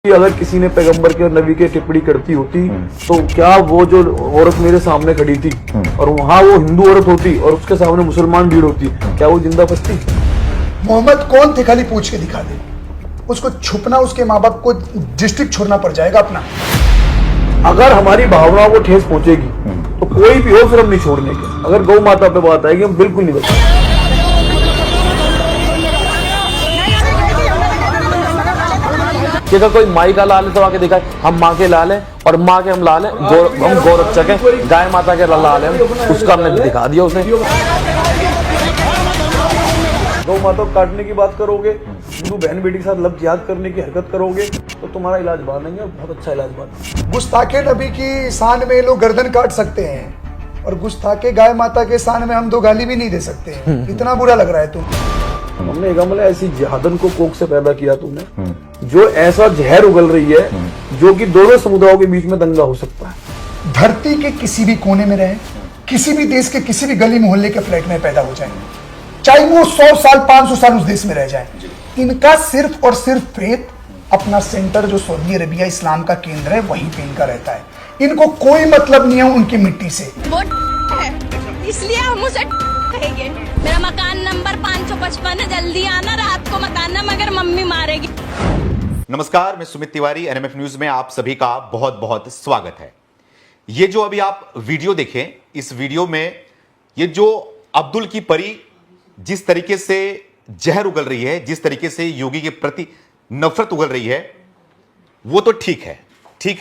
कि अगर किसी ने पैगंबर के और नबी के टिप्पणी करती होती तो क्या वो जो औरत मेरे सामने खड़ी थी और वहां वो हिंदू औरत होती और उसके सामने मुसलमान भीड़ होती, क्या वो जिंदा बचती? मोहम्मद कौन थे खाली पूछ के दिखा दे। उसको छुपना, उसके माँ बाप को डिस्ट्रिक्ट छोड़ना पड़ जाएगा अपना। अगर हमारी भावनाओं को ठेस पहुंचेगी तो कोई भी हो फिर हम नहीं छोड़ने के। अगर गौ माता पे बात आएगी हम बिल्कुल नहीं बचेंगे। कि अगर कोई माई का लाल है तो आके दिखाए हम माँ के लाल हैं और माँ के हम लाल हैं, हम गौरक्षक हैं, गाय माता के लाल हैं, उसका हमने दिखा दिया उसने। गौ माता को काटने की बात करोगे, हिंदू बहन बेटी के साथ लव जिहाद करने की हरकत करोगे तो तुम्हारा इलाज बांधेंगे और बहुत अच्छा इलाज बांधेंगे। गुस्ताखे नबी की शान में लोग गर्दन काट सकते हैं और गुस्ताखे गाय माता के शान में हम दो गाली भी नहीं दे सकते हैं। इतना बुरा लग रहा है तुम। हमने एक अमल ऐसी जिहादन को कोख से पैदा किया तुमने, जो ऐसा जहर उगल रही है जो कि दोनों समुदायों के बीच में दंगा हो सकता है। धरती के किसी भी कोने में रहे, किसी भी देश के किसी भी गली मोहल्ले के फ्लैट में पैदा हो जाए, चाहे वो 100 साल 500 साल उस देश में रह जाए, इनका सिर्फ और सिर्फ फेथ अपना सेंटर जो सऊदी अरेबिया इस्लाम का केंद्र है वहीं पे इनका रहता है। इनको कोई मतलब नहीं है उनकी मिट्टी से। वो है इसलिए हम उसे कहेंगे। मेरा मकान नंबर 555 है, जल्दी आना, रात को मत आना मगर मम्मी मारेगी। नमस्कार, मैं सुमित तिवारी, एनएमएफ न्यूज में आप सभी का बहुत बहुत स्वागत है। ये जो अभी आप वीडियो देखें, इस वीडियो में ये जो अब्दुल की परी जिस तरीके से जहर उगल रही है, जिस तरीके से योगी के प्रति नफरत उगल रही है, वो तो ठीक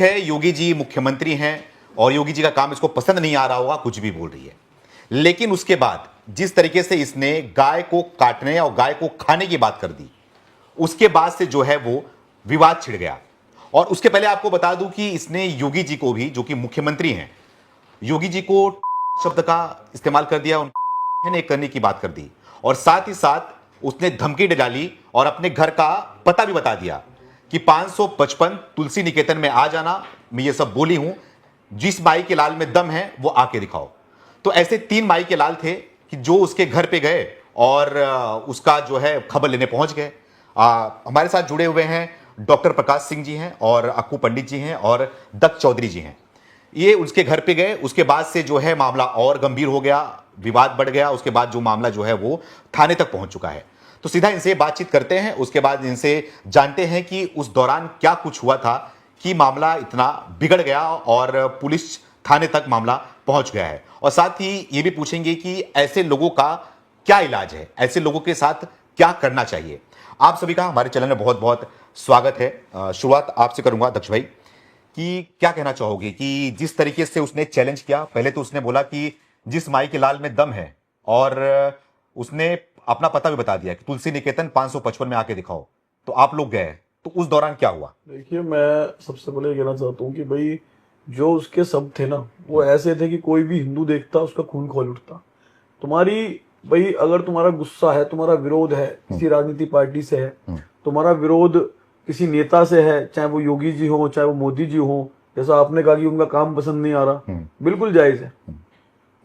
है। योगी जी मुख्यमंत्री हैं और योगी जी का काम इसको पसंद नहीं आ रहा होगा, कुछ भी बोल रही है। लेकिन उसके बाद जिस तरीके से इसने गाय को काटने और गाय को खाने की बात कर दी, उसके बाद से जो है वो विवाद छिड़ गया। और उसके पहले आपको बता दूं कि इसने योगी जी को भी, जो कि मुख्यमंत्री हैं, योगी जी को शब्द का इस्तेमाल कर दिया, उन्हें करने की बात कर दी और साथ ही साथ उसने धमकी डाली और अपने घर का पता भी बता दिया कि 555 तुलसी निकेतन में आ जाना, मैं ये सब बोली हूं, जिस माई के लाल में दम है वो आके दिखाओ। तो ऐसे 3 माई के लाल थे कि जो उसके घर पे गए और उसका जो है खबर लेने पहुंच गए। हमारे साथ जुड़े हुए हैं डॉक्टर प्रकाश सिंह जी हैं और अक्कू पंडित जी हैं और दत्त चौधरी जी हैं। ये उसके घर पे गए, उसके बाद से जो है मामला और गंभीर हो गया, विवाद बढ़ गया। उसके बाद जो मामला जो है वो थाने तक पहुंच चुका है। तो सीधा इनसे बातचीत करते हैं, उसके बाद इनसे जानते हैं कि उस दौरान क्या कुछ हुआ था कि मामला इतना बिगड़ गया और पुलिस थाने तक मामला पहुंच गया है। और साथ ही ये भी पूछेंगे कि ऐसे लोगों का क्या इलाज है, ऐसे लोगों के साथ क्या करना चाहिए। आप सभी का हमारे चैनल में बहुत बहुत स्वागत है। शुरुआत आपसे करूंगा दक्ष भाई, कि क्या कहना चाहोगे कि जिस तरीके से उसने चैलेंज किया, पहले तो उसने बोला कि जिस माई के लाल में दम है और उसने अपना पता भी बता दिया कि तुलसी निकेतन 555 में आके दिखाओ, तो आप लोग गए, तो उस दौरान क्या हुआ? देखिए, मैं सबसे पहले कहना चाहता हूँ कि भाई जो उसके शब्द थे ना, वो ऐसे थे कि कोई भी हिंदू देखता उसका खून खौल उठता। तुम्हारी भाई अगर तुम्हारा गुस्सा है, तुम्हारा विरोध है किसी राजनीति पार्टी से है, तुम्हारा विरोध किसी नेता से है, चाहे वो योगी जी हो चाहे वो मोदी जी हो, जैसा आपने कहा कि उनका काम पसंद नहीं आ रहा, बिल्कुल जायज है।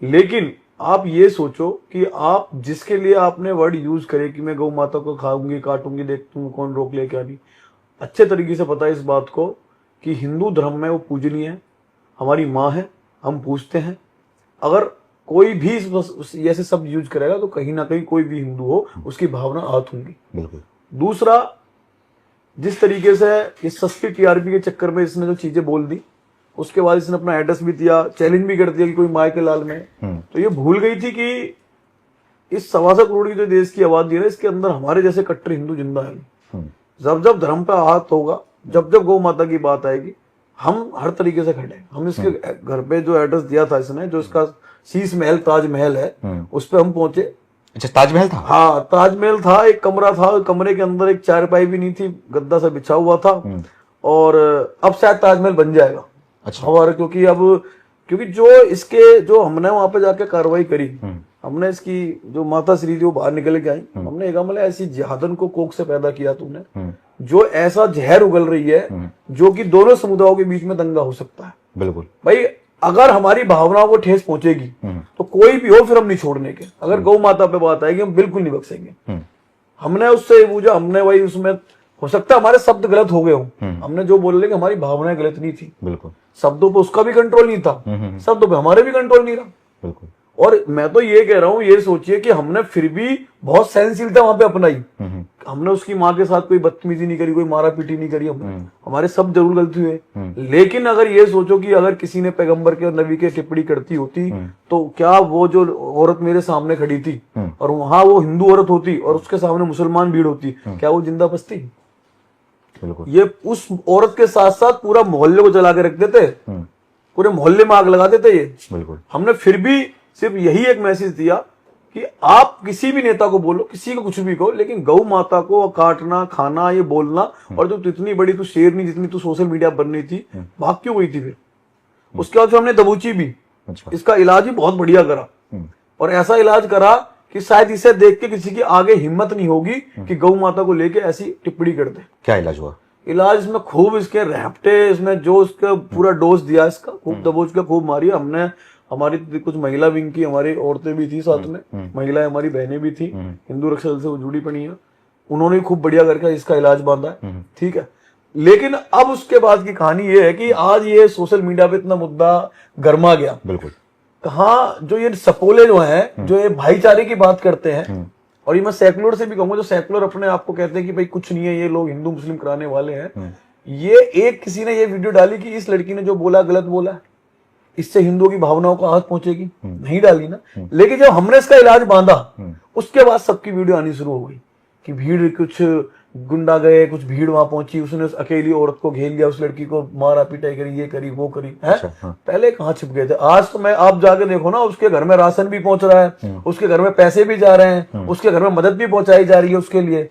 लेकिन आप ये सोचो कि आप जिसके लिए आपने वर्ड यूज करे कि मैं गौ माता को खाऊंगी, काटूंगी, देख तुम कौन रोक ले क्या नहीं, अच्छे तरीके से पता है इस बात को कि हिंदू धर्म में वो पूजनीय है, हमारी माँ है, हम पूछते हैं। अगर कोई भी ऐसे शब्द यूज करेगा तो कहीं ना कहीं कोई भी हिंदू हो उसकी भावना आहत होंगी। बिल्कुल। दूसरा, जिस तरीके से इस सस्ती टीआरपी के चक्कर में इसने जो चीजें बोल दी, उसके बाद इसने अपना एड्रेस भी दिया, चैलेंज भी कर दिया कि कोई माई के लाल में, तो ये भूल गई थी कि इस 1.25 करोड़ की जो देश की आबादी है, इसके अंदर हमारे जैसे कट्टर हिंदू जिंदा है। जब जब धर्म पे आहत होगा, जब जब गौ माता की बात आएगी, हम हर तरीके से खड़े। हम इसके घर पे जो एड्रेस दिया था इसने, जो इसका शीश महल ताजमहल है, उस पे हम पहुंचे। अच्छा, ताजमहल था? हाँ, ताजमहल था। एक कमरा था, कमरे के अंदर एक चारपाई भी नहीं थी, गद्दा सा बिछा हुआ था। और अब शायद ताजमहल बन जाएगा। अच्छा। और क्योंकि जो हमने वहां पे जाके कार्रवाई करी, हमने इसकी जो माता श्री जो बाहर निकल के आई, हमने एक अमल ऐसी जिहादन को कोख से पैदा किया तुमने, जो ऐसा जहर उगल रही है जो कि दोनों समुदायों के बीच में दंगा हो सकता है। बिल्कुल भाई, अगर हमारी भावनाओं को ठेस पहुंचेगी तो कोई भी हो फिर हम नहीं छोड़ने के। अगर गौ माता पे बात आएगी हम बिल्कुल नहीं बख्शेंगे। हमने उससे पूछा, हमने भाई उसमें हो सकता है हमारे शब्द गलत हो गए हो, हमने जो बोल रहे कि हमारी भावनाएं गलत नहीं थी, बिल्कुल शब्दों पे उसका भी कंट्रोल नहीं था, शब्दों पे हमारे भी कंट्रोल नहीं रहा। बिल्कुल। और मैं तो ये कह रहा हूं, ये सोचिए कि हमने फिर भी बहुत सहनशीलता वहां पे अपनाई। हमने उसकी माँ के साथ कोई बदतमीजी नहीं करी, कोई मारा पीटी नहीं करी हमने, हमारे सब जरूर गलती हुए। लेकिन अगर ये सोचो कि अगर किसी ने पैगंबर के और नबी के टिप्पणी करती होती तो क्या वो जो औरत मेरे सामने खड़ी थी और वहां वो हिंदू औरत होती और उसके सामने मुसलमान भीड़ होती, क्या वो जिंदा बचती? बिल्कुल। ये उस औरत के साथ साथ पूरा मोहल्ले को जला के रख देते, पूरे मोहल्ले में आग लगा देते। ये बिल्कुल। हमने फिर भी सिर्फ यही एक मैसेज दिया कि आप किसी भी नेता को बोलो, किसी को कुछ भी कहो, लेकिन गौ माता को काटना, खाना, ये बोलना, और जो इतनी बड़ी तू शेरनी जितनी तू सोशल मीडिया बन रही थी, भाग क्यों गई थी फिर? उसके बाद फिर हमने दबोची भी, इसका इलाज भी बहुत बढ़िया करा, और ऐसा इलाज करा कि शायद इसे देख के किसी की आगे हिम्मत नहीं होगी कि गौ माता को लेके ऐसी टिप्पणी कर दे। क्या इलाज हुआ? इलाज इसमें खूब इसके रैप्टे, इसमें जो इसका पूरा डोज दिया, इसका खूब दबोच के खूब मारी हमने। हमारी कुछ महिला विंग की हमारी औरतें भी थी साथ में, महिलाएं हमारी बहनें भी थी, हिंदू रक्षा दल से वो जुड़ी पड़ी हैं, उन्होंने खूब बढ़िया करके इसका इलाज बांधा है। ठीक है, लेकिन अब उसके बाद की कहानी ये है कि आज ये सोशल मीडिया पे इतना मुद्दा गर्मा गया। बिल्कुल। कहाँ जो ये सपोले जो हैं, जो ये भाईचारे की बात करते हैं, और ये मैं सेकुलर से भी कहूंगा, जो सेकुलर अपने आप को कहते हैं कि भाई कुछ नहीं है, ये लोग हिंदू मुस्लिम कराने वाले हैं, ये एक किसी ने ये वीडियो डाली कि इस लड़की ने जो बोला गलत बोला है, इससे हिंदुओं की भावनाओं को आहत पहुंचेगी, नहीं डाली ना। लेकिन जब हमने इसका इलाज बांधा, उसके बाद सबकी वीडियो आनी शुरू हो गई कि भीड़, कुछ गुंडा गए, कुछ भीड़ वहां पहुंची, उसने उस अकेली औरत को घेर लिया, उस लड़की को मारा पिटाई करी, ये करी वो करी है। पहले कहाँ छिप गए थे? आज तो मैं आप जाके देखो ना, उसके घर में राशन भी पहुंच रहा है, उसके घर में पैसे भी जा रहे हैं, उसके घर में मदद भी पहुंचाई जा रही है उसके लिए।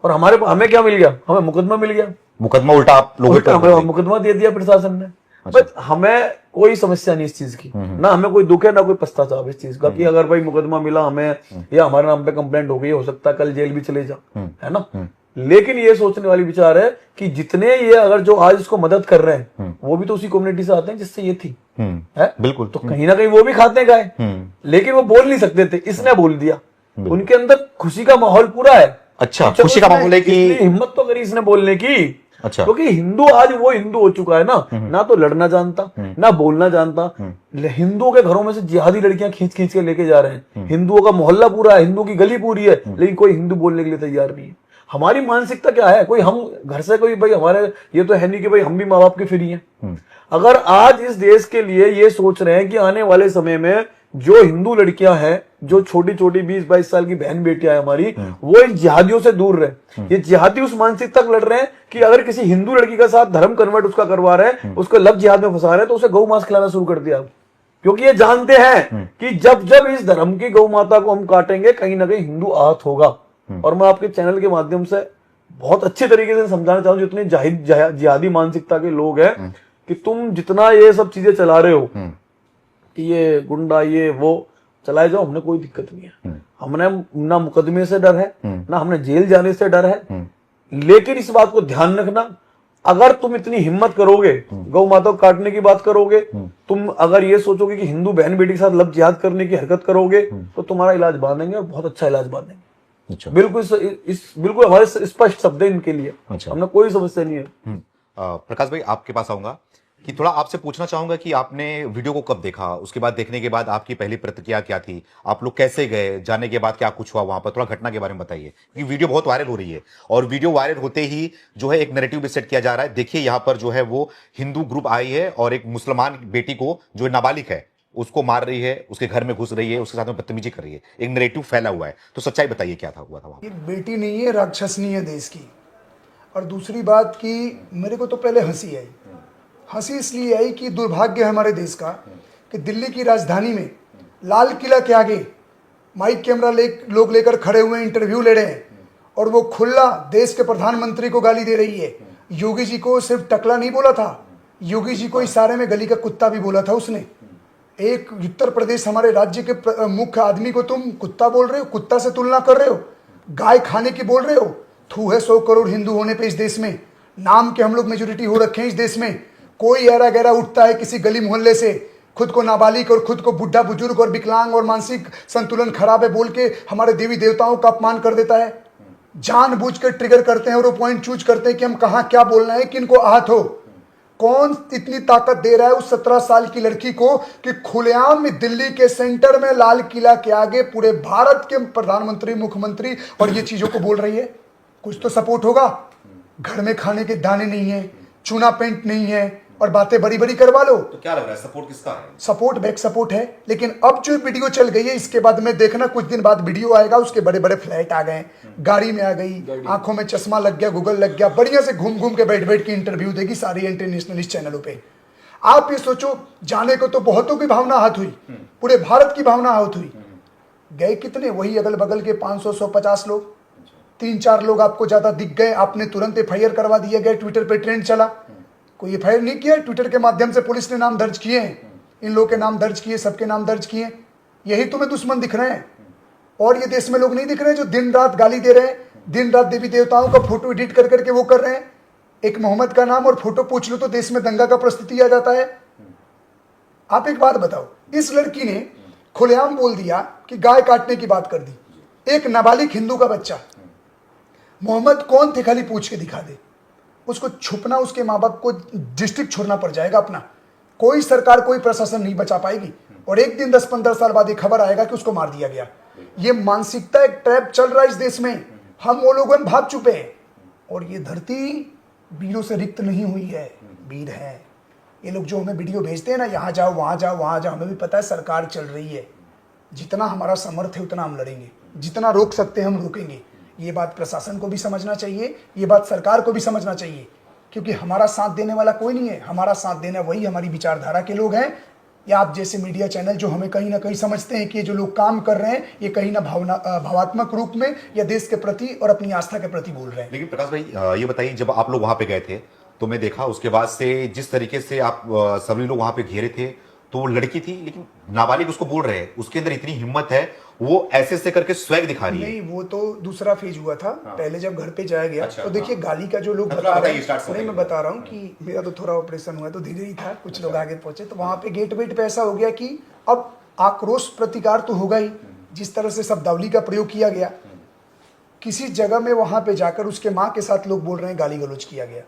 और हमें क्या मिल गया? हमें मुकदमा मिल गया, मुकदमा उल्टा आप लोगों मुकदमा दे दिया प्रशासन ने। बट हमें कोई समस्या नहीं इस चीज की, ना हमें कोई दुख है, ना कोई पछतावा इस चीज का कि अगर भाई मुकदमा मिला हमें या हमारे नाम पे कंप्लेंट हो गई, हो सकता है कल जेल भी चले जाओ, है ना। लेकिन ये सोचने वाली विचार है कि जितने ये अगर जो आज इसको मदद कर रहे हैं, वो भी तो उसी कम्युनिटी से आते हैं जिससे ये थी, है बिल्कुल। तो कहीं ना कहीं वो भी खाते गाय, लेकिन वो बोल नहीं सकते थे, इसने बोल दिया। उनके अंदर खुशी का माहौल पूरा है। अच्छा, खुशी का माहौल है कि हिम्मत तो करी इसने बोलने की। अच्छा, क्योंकि हिंदू आज वो हिंदू हो चुका है ना तो लड़ना जानता, ना बोलना जानता। हिंदुओं के घरों में से जिहादी लड़कियां खींच खींच के लेके जा रहे हैं, हिंदुओं का मोहल्ला पूरा है, हिंदू की गली पूरी है, लेकिन कोई हिंदू बोलने के लिए तैयार नहीं है। हमारी मानसिकता क्या है? कोई हम घर से कोई भाई हमारे ये तो है नहीं कि भाई हम भी माँ बाप के फ्री हैं। अगर आज इस देश के लिए ये सोच रहे हैं कि आने वाले समय में जो हिंदू लड़कियां हैं, जो छोटी छोटी 20-22 साल की बहन बेटियां हैं हमारी, वो इन जिहादियों से दूर रहे। ये जिहादी उस मानसिकता तक लड़ रहे हैं कि अगर किसी हिंदू लड़की का साथ धर्म कन्वर्ट उसका करवा रहे हैं, उसको लव जिहाद में फंसा रहे हैं, तो उसे गौ मांस खिलाना शुरू कर दिया। क्योंकि ये जानते हैं कि जब जब इस धर्म की गौ माता को हम काटेंगे, कहीं ना कहीं हिंदू आहत होगा। और मैं आपके चैनल के माध्यम से बहुत अच्छे तरीके से समझाना चाहूँ, जितने जिहादी मानसिकता के लोग हैं, कि तुम जितना ये सब चीजें चला रहे हो, ये गुंडा ये वो चलाए जाओ, हमने कोई दिक्कत नहीं है। हमने ना मुकदमे से डर है, ना हमने जेल जाने से डर है। लेकिन इस बात को ध्यान रखना, अगर तुम इतनी हिम्मत करोगे, गौ माता को काटने की बात करोगे, तुम अगर ये सोचोगे कि हिंदू बहन बेटी के साथ लव जिहाद करने की हरकत करोगे, तो तुम्हारा इलाज बांधेंगे और बहुत अच्छा इलाज बांधेंगे। अच्छा। बिल्कुल हमारे स्पष्ट शब्द है इनके लिए। अच्छा। हमने कोई समस्या नहीं है। प्रकाश भाई, आपके पास आऊंगा कि थोड़ा आपसे पूछना चाहूंगा कि आपने वीडियो को कब देखा, उसके बाद देखने के बाद आपकी पहली प्रतिक्रिया क्या थी, आप लोग कैसे गए, जाने के बाद क्या कुछ हुआ वहां पर, थोड़ा घटना के बारे में बताइए। क्योंकि वीडियो बहुत वायरल हो रही है और वीडियो वायरल होते ही जो है एक नैरेटिव भी सेट किया जा रहा है। देखिए यहाँ पर जो है वो हिंदू ग्रुप आई है और एक मुसलमान बेटी को जो नाबालिग है उसको मार रही है, उसके घर में घुस रही है, उसके साथ में बदतमीजी कर रही है, एक नैरेटिव फैला हुआ है। तो सच्चाई बताइए क्या था, हुआ था वहां? ये बेटी नहीं है, राक्षसनी है देश की। और दूसरी बात कि मेरे को तो पहले हंसी आई। हंसी इसलिए आई कि दुर्भाग्य है हमारे देश का कि दिल्ली की राजधानी में लाल किला के आगे माइक कैमरा लोग लेकर खड़े हुए इंटरव्यू ले रहे हैं और वो खुला देश के प्रधानमंत्री को गाली दे रही है। योगी जी को सिर्फ टकला नहीं बोला था, योगी जी को इशारे में गली का कुत्ता भी बोला था उसने। एक उत्तर प्रदेश हमारे राज्य के मुख्य आदमी को तुम कुत्ता बोल रहे हो, कुत्ता से तुलना कर रहे हो, गाय खाने की बोल रहे हो। थू है 100 करोड़ हिंदू होने पे इस देश में, नाम के हम लोग मेजोरिटी हो रखे हैं इस देश में। कोई ऐरा गहरा उठता है किसी गली मोहल्ले से, खुद को नाबालिग और खुद को बुढ़ा बुजुर्ग और विकलांग और मानसिक संतुलन खराब है बोल के हमारे देवी देवताओं का अपमान कर देता है। जानबूझ कर ट्रिगर करते हैं और वो पॉइंट चूज करते हैं कि हम कहां क्या बोलना है, किनको आहत हो। कौन इतनी ताकत दे रहा है उस 17 साल की लड़की को कि खुलेआम में दिल्ली के सेंटर में लाल किला के आगे पूरे भारत के प्रधानमंत्री, मुख्यमंत्री और ये चीजों को बोल रही है? कुछ तो सपोर्ट होगा। घर में खाने के दाने नहीं है, चूना पेंट नहीं है और बातें बड़ी बड़ी करवा लो। तो क्या लग रहा है सपोर्ट किसका है? सपोर्ट बैक सपोर्ट है। लेकिन अब जो वीडियो चल गई है, इसके बाद में देखना कुछ दिन बाद वीडियो आएगा, उसके बड़े बड़े फ्लैट आ गए, गाड़ी में आ गई, आंखों में चश्मा लग गया, गूगल लग गया, बढ़िया से घूम घूम के बैठ बैठ के इंटरव्यू देगी सारी इंटरनेशनलिस्ट चैनलों पे। आप ये सोचो, जाने को तो बहुतों की भावना आहत हुई, पूरे भारत की भावना आहत हुई। गए कितने? वही अगल बगल के 500-150 लोग, 3-4 लोग आपको ज्यादा दिख गए, आपने तुरंत FIR करवा दिया गया। ट्विटर पे ट्रेंड चला, कोई FIR नहीं किया, ट्विटर के माध्यम से पुलिस ने नाम दर्ज किए हैं, इन लोगों के नाम दर्ज किए, सबके नाम दर्ज किए। यही तुम्हें दुश्मन दिख रहे हैं। और ये देश में लोग नहीं दिख रहे जो दिन रात गाली दे रहे हैं, दिन रात देवी देवताओं का फोटो एडिट कर करके वो कर रहे हैं। एक मोहम्मद का नाम और फोटो पूछ लो तो देश में दंगा का परिस्थिति आ जाता है। आप एक बात बताओ, इस लड़की ने खुलेआम बोल दिया कि गाय काटने की बात कर दी। एक नाबालिग हिंदू का बच्चा, मोहम्मद कौन थे खाली पूछ के दिखा दे, उसको छुपना, उसके माँ बाप को डिस्ट्रिक्ट छोड़ना पड़ जाएगा अपना। कोई सरकार, कोई प्रशासन नहीं बचा पाएगी। और एक दिन 10-15 साल बाद ये खबर आएगा कि उसको मार दिया गया। ये मानसिकता, एक ट्रैप चल रहा है इस देश में। हम वो लोग हम भाग चुके हैं। और ये धरती वीरों से रिक्त नहीं हुई है, वीर है। ये लोग जो हमें वीडियो भेजते हैं ना, यहाँ जाओ वहाँ जाओ वहाँ जाओ, हमें भी पता है सरकार चल रही है। जितना हमारा सामर्थ्य है उतना हम लड़ेंगे, जितना रोक सकते हैं हम रोकेंगे। ये बात प्रशासन को भी समझना चाहिए, ये बात सरकार को भी समझना चाहिए, क्योंकि हमारा साथ देने वाला कोई नहीं है। हमारा साथ देना वही हमारी विचारधारा के लोग हैं, या आप जैसे मीडिया चैनल जो हमें कहीं ना कहीं समझते हैं कि ये जो लोग काम कर रहे हैं ये कहीं ना भावात्मक रूप में या देश के प्रति और अपनी आस्था के प्रति बोल रहे हैं। लेकिन प्रकाश भाई ये बताइए, जब आप लोग वहां पे गए थे तो मैं देखा उसके बाद से जिस तरीके से आप सभी लोग वहां पे घेरे थे, तो वो लड़की थी लेकिन नाबालिग उसको बोल रहे हैं, उसके अंदर इतनी हिम्मत है, वो ऐसे करके स्वैग दिखा रही है। नहीं, वो तो दूसरा फेज हुआ था। पहले जब घर पे जाया गया तो देखिए गाली का जो लोग मतलब बता रहे हैं, नहीं मैं बता रहा हूँ कि मेरा तो थोड़ा ऑपरेशन हुआ तो धीरे ही था, कुछ लोग आगे पहुंचे तो वहां पे गेट वेट पे ऐसा हो गया कि अब आक्रोश प्रतिकार तो होगा ही। जिस तरह से शब्दावली का प्रयोग किया गया, किसी जगह में वहां पे जाकर उसके माँ के साथ लोग बोल रहे हैं गाली गलौज किया गया।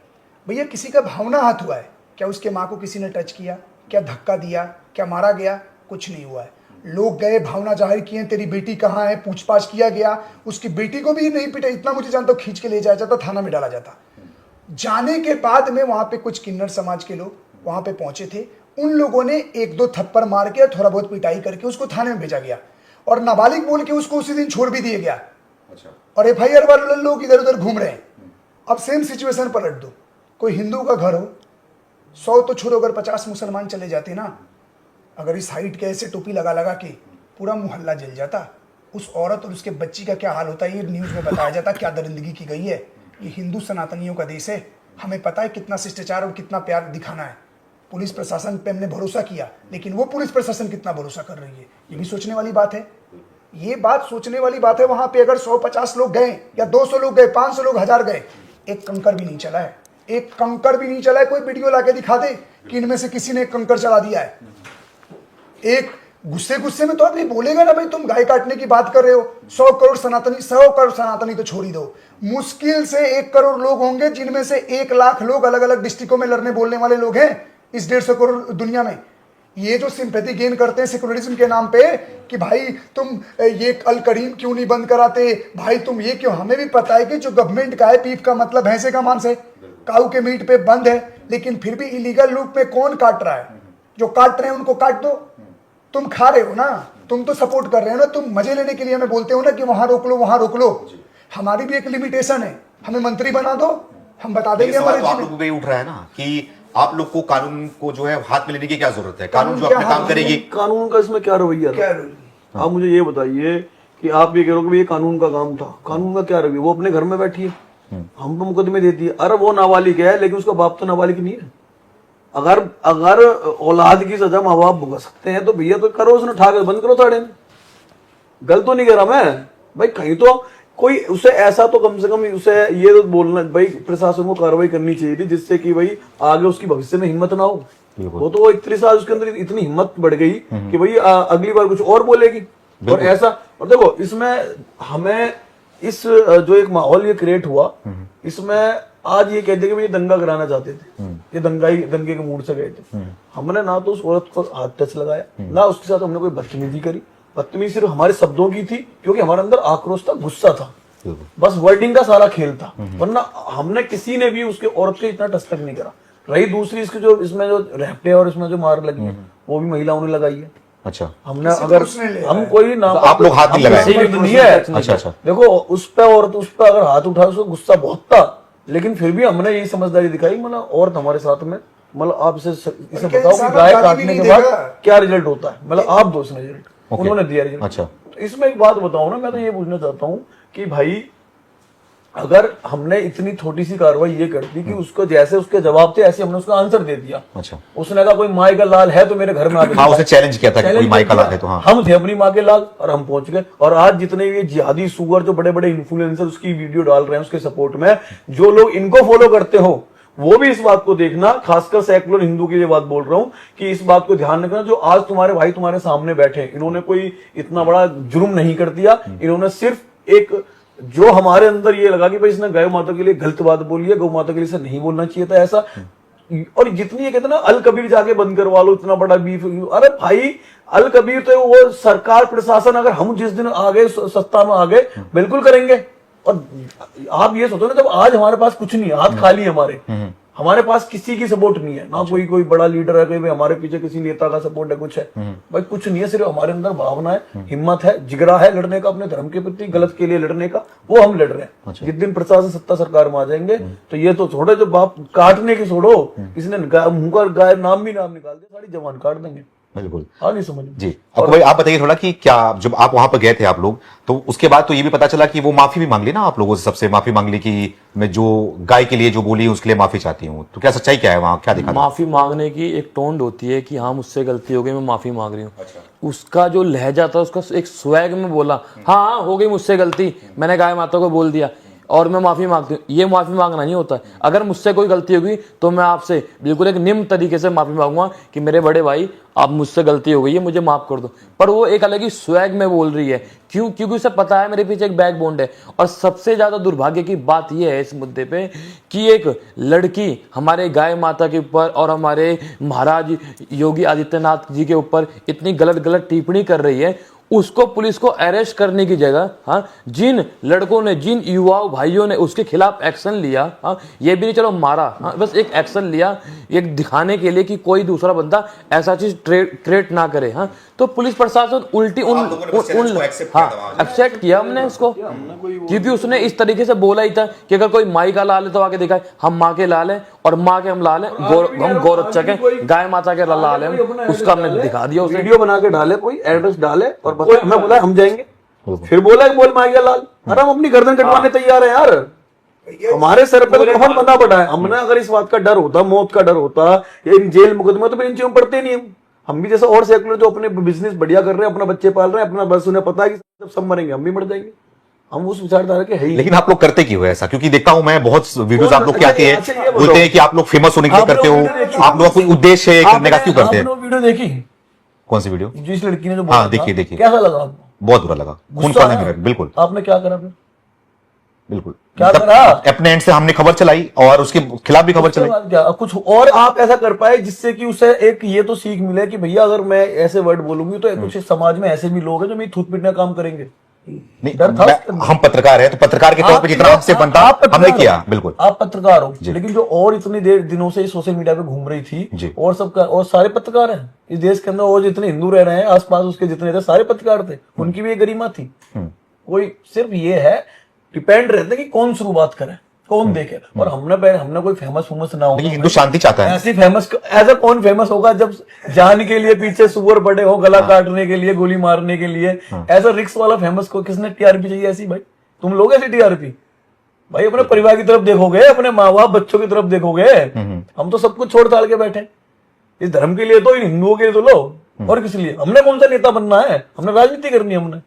भैया किसी का भावना हाथ हुआ है क्या? उसके माँ को किसी ने टच किया क्या? धक्का दिया क्या? मारा गया? कुछ नहीं हुआ है। लोग गए, भावना जाहिर किए, तेरी बेटी कहाँ है, पूछताछ किया गया। उसकी बेटी को भी नहीं पीटा, इतना मुझे जानता हूँ, खींच के ले जाया जाता, थाना में डाला जाता। जाने के बाद में वहां पे कुछ किन्नर समाज के लोग वहां पे पहुंचे थे, उन लोगों ने 1-2 थप्पड़ मार के थोड़ा बहुत पिटाई करके उसको थाने में भेजा गया और नाबालिग बोल के उसको उसी दिन छोड़ भी दिया गया। और FIR वाले लोग इधर उधर घूम रहे हैं। अब सेम सिचुएशन पलट दो, कोई हिंदू का घर हो, 100 तो छोड़ो, अगर 50 मुसलमान चले जाते ना, अगर इस हाइट के ऐसे टोपी लगा लगा के पूरा मोहल्ला जल जाता, उस औरत और उसके बच्ची का क्या हाल होता है ये न्यूज में बताया जाता, क्या दरिंदगी की गई है। ये हिंदू सनातनियों का देश है, हमें पता है कितना शिष्टाचार और कितना प्यार दिखाना है। पुलिस प्रशासन पे हमने भरोसा किया, लेकिन वो पुलिस प्रशासन कितना भरोसा कर रही है, ये भी सोचने वाली बात है। ये बात सोचने वाली बात है। वहां पे अगर 100-50 लोग गए या 200 लोग गए, 500 लोग, 1000 गए, एक कंकर भी नहीं चला है, एक कंकर भी नहीं चला है। कोई वीडियो लाके दिखा दे कि इनमें से किसी ने एक कंकर चला दिया है। एक गुस्से में तो आदमी बोलेगा ना, भाई तुम गाय काटने की बात कर रहे हो, 100 करोड़ सनातनी तो छोड़ ही दो, मुश्किल से 1 करोड़ लोग होंगे जिनमें से 1 लाख लोग अलग अलग डिस्ट्रिक्टों में लड़ने बोलने वाले लोग हैं इस 150 करोड़ दुनिया में। ये जो सिंपैथी गेन करते हैं सेकुलरिज्म के नाम पे कि भाई तुम ये अल करीम क्यों नहीं बंद कराते, भाई तुम ये क्यों, हमें भी पता है कि जो गवर्नमेंट का है, पीप का मतलब भैंसे का मांस है, काऊ के मीट पे बंद है, लेकिन फिर भी इलीगल रूप में कौन काट रहा है? जो काट रहे हैं उनको काट दो। तुम खा रहे हो ना, तुम तो सपोर्ट कर रहे हो ना, तुम मजे लेने के लिए हमें बोलते हो ना कि वहां रोक लो वहां रोक लो। हमारी भी एक लिमिटेशन है, हमें मंत्री बना दो, हम बता देंगे। हमारे आप लोगों को उठ रहा है ना कि आप लोग को कानून को जो है हाथ में लेने की क्या जरूरत है, कानून जो अपना काम करेगी। कानून का इसमें क्या रवैया था? आप मुझे ये बताइए कि आप ये कह रहे हो कि ये कानून का काम था, कानून का क्या रवैया? वो अपने घर में बैठी है, हम तो मुकदमे देती है। अरे वो नाबालिग है लेकिन उसका बाप तो नाबालिग नहीं है। अगर औलाद की सजा माँ बाप भुगत सकते हैं तो भैया तो करो, उसने उठा कर बंद करो थाने में। गलत तो नहीं कह रहा मैं भाई, कहीं तो कोई उसे ऐसा तो कम से कम उसे ये तो बोलना भाई प्रशासन को कार्रवाई करनी चाहिए थी, जिससे कि भाई आगे उसकी भविष्य में हिम्मत ना हो। वो तो 31 साल उसके अंदर इतनी हिम्मत बढ़ गई कि भाई अगली बार कुछ और बोलेगी। और ऐसा, और देखो इसमें हमें इस जो एक माहौल ये क्रिएट हुआ, इसमें आज ये कहते कि भाई ये दंगा कराना चाहते थे, ये दंगे के मूड से गए थे। हमने ना तो उस औरत को हाथ टच लगाया, ना उसके साथ हमने कोई बदतमीजी करी। बदतमीजी सिर्फ हमारे शब्दों की थी, क्योंकि हमारे अंदर आक्रोश था, गुस्सा था, बस वर्डिंग का सारा खेल था। वरना हमने किसी ने भी उसके औरत के इतना टच तक नहीं करा। रही दूसरी इसकी जो इसमें जो रैपटे और इसमें जो मार लगी है, वो भी महिलाओं ने लगाई है। अच्छा, हमने अगर हम कोई ना आप लोग हाथ नहीं लगाए? नहीं है। अच्छा, देखो उस पे औरत उस पे अगर हाथ उठा, उसको गुस्सा बहुत था, लेकिन फिर भी हमने यही समझदारी दिखाई। मतलब औरत हमारे साथ में, मतलब आप इसे बताओ कि गाय काटने के बाद क्या रिजल्ट होता है, मतलब आप दो इसमें रिजल्ट, उन्होंने दिया रिजल्ट। अच्छा, तो इसमें एक बात बताऊं ना, मैं तो ये पूछना चाहता हूँ कि भाई अगर हमने इतनी छोटी सी कार्रवाई ये कर दी कि उसको जैसे उसके जवाब थे ऐसे हमने उसका आंसर दे दिया। अच्छा, उसने कहा कोई माई का लाल है तो मेरे घर में आके, हाँ, उसने चैलेंज किया था कि कोई माई का लाल है तो, हाँ, हम थे अपनी माँ के लाल और हम पहुंच गए। और आज जितने ये जिहादी सुअर जो बड़े बड़े इन्फ्लुएंसर उसकी वीडियो डाल रहे हैं उसके सपोर्ट में, जो लोग इनको फॉलो करते हो, वो भी इस बात को देखना, खासकर सेकुलर हिंदू की ये बात बोल रहा हूं कि इस बात को ध्यान रखना, जो आज तुम्हारे भाई तुम्हारे सामने बैठे, इन्होंने कोई इतना बड़ा जुर्म नहीं कर दिया। इन्होंने सिर्फ एक जो हमारे अंदर ये लगा कि भाई इसने गाय माता के लिए गलत बात बोली है, गौ माता के लिए इसे नहीं बोलना चाहिए था ऐसा। और जितनी ये कहते ना अल कबीर जाके बंद करवा लो, इतना बड़ा बीफ, अरे भाई अल कबीर तो वो सरकार प्रशासन, अगर हम जिस दिन आ गए सत्ता में आ गए बिल्कुल करेंगे। और आप ये सोचो ना, जब आज हमारे पास कुछ नहीं है, हाथ खाली है, हमारे पास किसी की सपोर्ट नहीं है, ना कोई बड़ा लीडर है, कोई हमारे पीछे किसी नेता का सपोर्ट है, कुछ है भाई, कुछ नहीं है। सिर्फ हमारे अंदर भावना है, हिम्मत है, जिगरा है लड़ने का, अपने धर्म के प्रति, गलत के लिए लड़ने का, वो हम लड़ रहे हैं। अच्छा। जिस दिन प्रशासन सत्ता सरकार में आ जाएंगे तो ये तो छोड़ो, जो बाप काटने की छोड़ो, किसी ने मुंह का गाय नाम भी नाम निकाल दे, सारी जवान काट देंगे। बिल्कुल, हाँ, नहीं समझ जी। अब भाई आप बताइए थोड़ा कि क्या जब आप वहां पर गए थे आप लोग, तो उसके बाद तो ये भी पता चला कि वो माफी भी मांग ली ना, आप लोगों से सबसे माफी मांग ली कि मैं जो गाय के लिए जो बोली उसके लिए माफी चाहती हूँ। तो क्या सच्चाई क्या है वहां, क्या दिखा? माफी मांगने की एक टोन होती है कि हाँ मुझसे गलती हो गई, मैं माफी मांग रही हूँ। उसका जो लहजा था, उसका एक स्वैग में बोला, हाँ हो गई मुझसे गलती, मैंने गाय माता को बोल दिया और मैं माफी मांगती हूँ। ये माफी मांगना नहीं होता है। अगर मुझसे कोई गलती होगी तो मैं आपसे बिल्कुल एक निम्न तरीके से माफी मांगूंगा कि मेरे बड़े भाई आप मुझसे गलती हो गई है, मुझे माफ कर दो। पर वो एक अलग ही स्वैग में बोल रही है, क्यों? क्योंकि उसे पता है मेरे पीछे एक बैकबोन है। और सबसे ज्यादा दुर्भाग्य की बात यह है इस मुद्दे पे कि एक लड़की हमारे गाय माता के ऊपर और हमारे महाराज योगी आदित्यनाथ जी के ऊपर इतनी गलत टिप्पणी कर रही है, उसको पुलिस को अरेस्ट करने की जगह, हाँ, जिन लड़कों ने, जिन युवाओं भाइयों ने उसके खिलाफ एक्शन लिया, हाँ, ये भी नहीं चलो मारा, हाँ, बस एक एक्शन लिया, एक दिखाने के लिए कि कोई दूसरा बंदा ऐसा चीज क्रिएट ना करे, हाँ, तो पुलिस प्रशासन उल्टी एक्सेप्ट किया हमने इसको, क्योंकि उसने इस तरीके से बोला ही था कि अगर कोई माई का लाल है तो आके दिखाए, हम माँ के लाल है और माँ के हम लाल है, हम गौरक्षक है, गाय माता के लाल है, उसका हमने दिखा दिया। उसे वीडियो बना के डाले, कोई एड्रेस डाले और बस हमें बोला हम जाएंगे, फिर बोला कि बोल मांगिया लाल, अरे हम अपनी गर्दन कटवाने तैयार है यार, हमारे सर पे तो कफन बंधा पड़ा है। हमने अगर इस बात का डर होता, मौत का डर होता या इन जेल मुकदमा, तो फिर इन चीजों में पड़ते नहीं हम भी जैसे और सेकुलर जो अपने बिजनेस बढ़िया कर रहे हैं, अपना बच्चे पाल रहे हैं, अपना बस उन्हें पता है कि सब मरेंगे, हम भी मर जाएंगे, हम उस विचारधारा के है ही। लेकिन आप लोग करते क्यों है ऐसा? क्योंकि देखता हूं मैं बहुत वीडियोस आप लोग की आती है, बोलते हैं कि आप लोग फेमस होने के लिए करते हो, आप लोग का कोई उद्देश्य है करने का, क्यों करते हैं? वीडियो देखी? कौन सी वीडियो? जिस लड़की ने जो हाँ, देखिए, कैसा लगा आपको? बहुत बुरा लगा, खून खौलने लगा। बिल्कुल, आपने क्या करा फिर? बिल्कुल क्या करा? अपने एंड से हमने खबर चलाई और उसके खिलाफ भी खबर चलाई। क्या कुछ और आप ऐसा कर पाए जिससे कि उसे एक ये तो सीख मिले कि भैया अगर मैं ऐसे वर्ड बोलूंगी तो कुछ समाज में ऐसे भी लोग हैं जो मेरी थूत पीटने का काम करेंगे। नहीं, हम पत्रकार हैं तो पत्रकार के तौर पे जितना हमसे बनता हमने किया। बिल्कुल, आप पत्रकार हो, लेकिन जो और इतनी देर दिनों से सोशल मीडिया पे घूम रही थी और सबका, और सारे पत्रकार हैं इस देश के अंदर, और जितने हिंदू रह रहे हैं आसपास उसके जितने थे सारे पत्रकार थे, उनकी भी एक गरिमा थी। कोई सिर्फ ये है डिपेंड रहते कि कौन शुरुआत करे, कौन देखे। और हमने कोई फेमस ना हो, हिंदू शांति चाहता है। ऐसी फेमस, ऐसा कौन फेमस होगा जब जान के लिए पीछे सुअर बड़े हो, गला काटने के लिए, गोली मारने के लिए, ऐसा रिक्स वाला फेमस को किसने टीआरपी चाहिए ऐसी? भाई तुम लोग ऐसी टीआरपी? भाई अपने परिवार की तरफ देखोगे, अपने माँ बाप बच्चों की तरफ देखोगे। हम तो सब कुछ छोड़ छाड़ के बैठे इस धर्म के लिए, तो इन हिंदुओं के लिए तो लो, और किस लिए? हमने कौन सा नेता बनना है? हमने राजनीति करनी है। हमने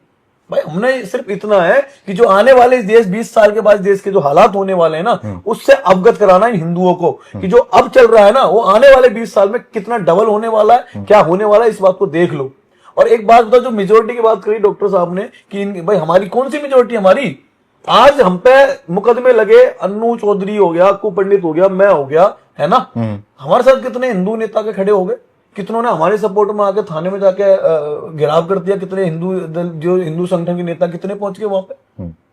भाई हमने सिर्फ इतना है कि जो आने वाले इस देश 20 साल के बाद देश के जो हालात होने वाले हैं ना, उससे अवगत कराना इन हिंदुओं को कि जो अब चल रहा है ना, वो आने वाले 20 साल में कितना डबल होने वाला है, क्या होने वाला है, इस बात को देख लो। और एक बात बताओ, जो मेजोरिटी की बात करी डॉक्टर साहब ने कि भाई हमारी कौन सी मेजोरिटी? हमारी आज हम पे मुकदमे लगे, अन्नू चौधरी हो गया, अक्कू पंडित हो गया, मैं हो गया, है ना। हमारे साथ कितने हिंदू नेता के खड़े हो गए, कितनों ने हमारे सपोर्ट में आके थाने में जाके घेराव कर दिया, कितने हिंदू दल जो हिंदू संगठन के नेता कितने पहुंच गए वहां पे,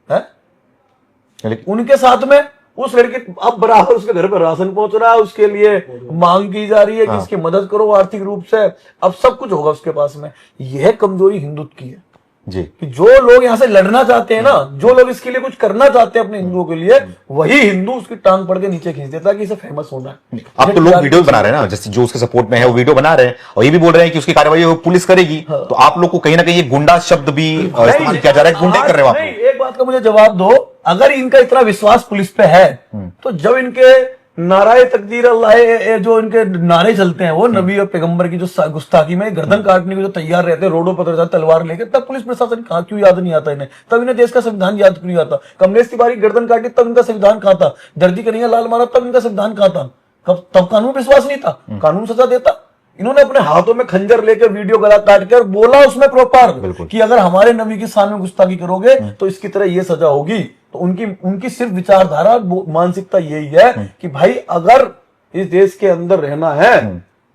है। उनके साथ में उस लड़के अब बराबर उसके घर पर राशन पहुंच रहा है, उसके लिए मांग की जा रही है कि इसकी मदद करो आर्थिक रूप से, अब सब कुछ होगा उसके पास में। यह कमजोरी हिंदुत्व की है जी, कि जो लोग यहाँ से लड़ना चाहते हैं ना, जो लोग इसके लिए कुछ करना चाहते हैं अपने हिंदुओं के लिए, वही हिंदू उसकी टांग पड़ के नीचे खींच देता है कि इसे फेमस होना है। अब तो लोग वीडियो बना रहे हैं ना, जैसे जो उसके सपोर्ट में है वो वीडियो बना रहे हैं और ये भी बोल रहे हैं कि उसकी कार्रवाई वो पुलिस करेगी। तो आप लोग को कहीं ना कहीं ये गुंडा शब्द भी इस्तेमाल किया जा रहा है, गुंडे कर रहे हो आप लोग। एक बात का मुझे जवाब दो, अगर इनका इतना विश्वास पुलिस पे है तो जब इनके नाराए तकदीर अल्लाह जो इनके नारे चलते हैं वो नबी और पैगंबर की जो गुस्ताखी में गर्दन काटने को जो तैयार रहते हैं रोडों पर तलवार लेके, तब पुलिस प्रशासन कहा क्यों याद नहीं आता इन्हें, तब इन्हें देश का संविधान याद क्यों नहीं आता। कमलेश तिवारी गर्दन काटी तब इनका संविधान कहां था, दर्जी कन्हैया लाल मारा तब इनका संविधान कहां था, तब कानून विश्वास नहीं था, कानून सजा देता। इन्होंने अपने हाथों में खंजर लेकर वीडियो गला काट कर बोला उसमें प्रॉपर कि अगर हमारे नबी की शान में गुस्ताखी करोगे तो इसकी तरह ये सजा होगी। तो उनकी सिर्फ विचारधारा मानसिकता यही है कि भाई अगर इस देश के अंदर रहना है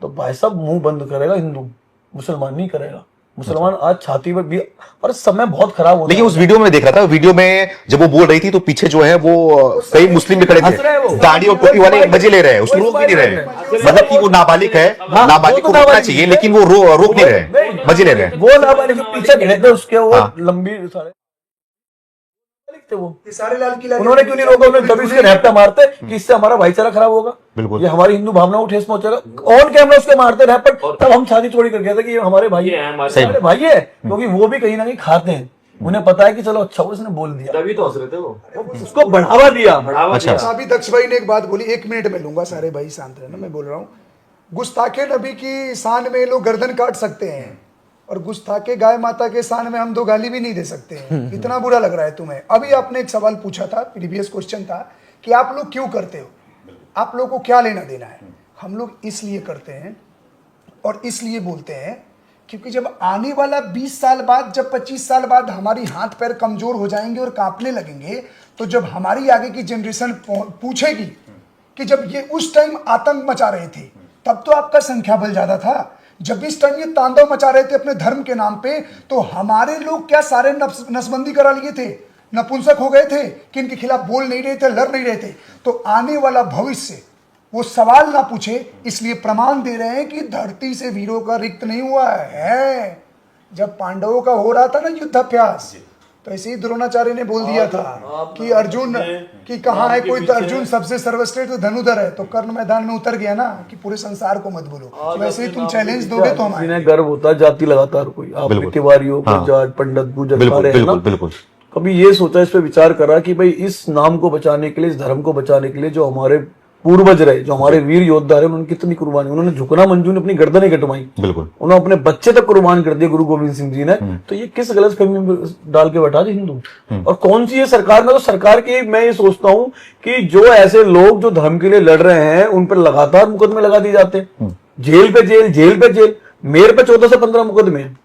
तो भाई साहब मुंह बंद करेगा हिंदू, मुसलमान नहीं करेगा। मुसलमान आज छाती पर भी, और समय बहुत खराब होता है। लेकिन उस वीडियो में देख रहा था, वीडियो में जब वो बोल रही थी तो पीछे जो है वो कई मुस्लिम भी खड़े थे, दाढ़ी और टोपी वाले मजे ले रहे हैं, उसको रोक भी नहीं रहे, मतलब कि वो नाबालिग है, नाबालिग को रोकना चाहिए लेकिन वो रोक नहीं रहे, मजे ले रहे हैं। वो नाबालिग पीछे खड़े थे उसके, वो लंबी सारे थे वो सारे लाल किला उन्होंने क्यों नहीं रोका, उन्होंने तभी उसके रैप्टा मारते कि इससे हमारा भाईचारा खराब होगा, बिल्कुल ये हमारी हिंदू भावना को ठेस पहुंचेगा। ऑन कैमरा उसके मारते रैपट, तब हम छाती चोरी कर गए थे कि ये हमारे भाई है, हमारे भाई है, क्योंकि वो भी कहीं ना कहीं खाते हैं, उन्हें पता है कि चलो अच्छा उसने बोल दिया, तभी तो हंस रहे थे वो, उसको बढ़ावा दिया। अच्छा, अभी दक्ष भाई ने एक बात बोली, 1 मिनट में लूंगा, सारे भाई शांत रहना, मैं बोल रहा हूँ। गुस्ताखे नबी की शान में लोग गर्दन काट सकते हैं और गुस्ताखे गाय माता के शान में हम 2 गाली भी नहीं दे सकते हैं। इतना बुरा लग रहा है तुम्हें। अभी आपने एक सवाल पूछा था, प्रीवियस क्वेश्चन था कि आप लोग क्यों करते हो, आप लोग को क्या लेना देना है। हम लोग इसलिए करते हैं और इसलिए बोलते हैं क्योंकि जब आने वाला 20 साल बाद, जब 25 साल बाद हमारी हाथ पैर कमजोर हो जाएंगे और कांपने लगेंगे, तो जब हमारी आगे की जनरेशन पूछेगी कि जब ये उस टाइम आतंक मचा रहे थे तब तो आपका संख्या बल ज्यादा था, जब इस टाइम ये तांडव मचा रहे थे अपने धर्म के नाम पे, तो हमारे लोग क्या सारे नसबंदी करा लिए थे, नपुंसक हो गए थे कि इनके खिलाफ बोल नहीं रहे थे, लड़ नहीं रहे थे। तो आने वाला भविष्य वो सवाल ना पूछे, इसलिए प्रमाण दे रहे हैं कि धरती से वीरों का रिक्त नहीं हुआ है। जब पांडवों का हो रहा था ना युद्धाभ्यास, तो ऐसे ही द्रोणाचार्य ने बोल दिया था कि अर्जुन कि कहाँ है कोई, तो अर्जुन सबसे सर्वश्रेष्ठ धनुधर है, तो कर्ण मैदान में उतर गया ना कि पूरे संसार को मत बोलो। वैसे ही तुम चैलेंज दोगे तो हमारे गर्व होता है जाति लगातार कोई, आप तिवारी हो, जाट, पंडित, गुजर वाले हैं ना, बिल्कुल। कभी ये सोचा, इस पे विचार करा कि भाई इस नाम को बचाने के लिए, इस धर्म को बचाने के लिए जो हमारे पूर्वज रहे, जो हमारे वीर योद्धा रहे, उन्होंने कितनी कुर्बानी, उन्होंने झुकना मंजू ने अपनी गर्दनें कटवाई, बिल्कुल, उन्होंने अपने बच्चे तक कुर्बान कर दिए गुरु गोविंद सिंह जी ने। तो ये किस गलत फहमी में डाल के बैठा दी हिंदू, और कौन सी ये सरकार में, तो सरकार की मैं ये सोचता हूँ कि जो ऐसे लोग जो धर्म के लिए लड़ रहे हैं उन पर लगातार मुकदमे लगा दिए जाते हैं, जेल पे जेल, जेल पे जेल। मेरे पे 14 से 15 मुकदमे हैं।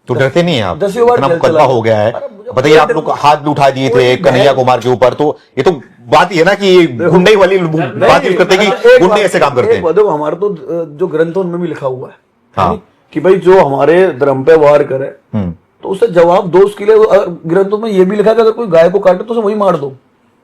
तो डरते नहीं है आप, 10 बार इतना जेल मुकदमा चला हो गया है। अरे बताइए, आप लोग हाथ भी उठा दिए थे कन्हैया कुमार के ऊपर, तो ये तो बात ही है ना कि गुंडे वाली बात यूज करते हैं कि गुंडे ऐसे काम करते हैं। हमारे तो जो ग्रंथों में भी लिखा हुआ है हाँ, कि भाई जो हमारे धर्म पे वार करे तो उसे जवाब दो। उसके लिए ग्रंथों में ये भी लिखा है कि अगर कोई गाय को काटे तो उसे वही मार दो।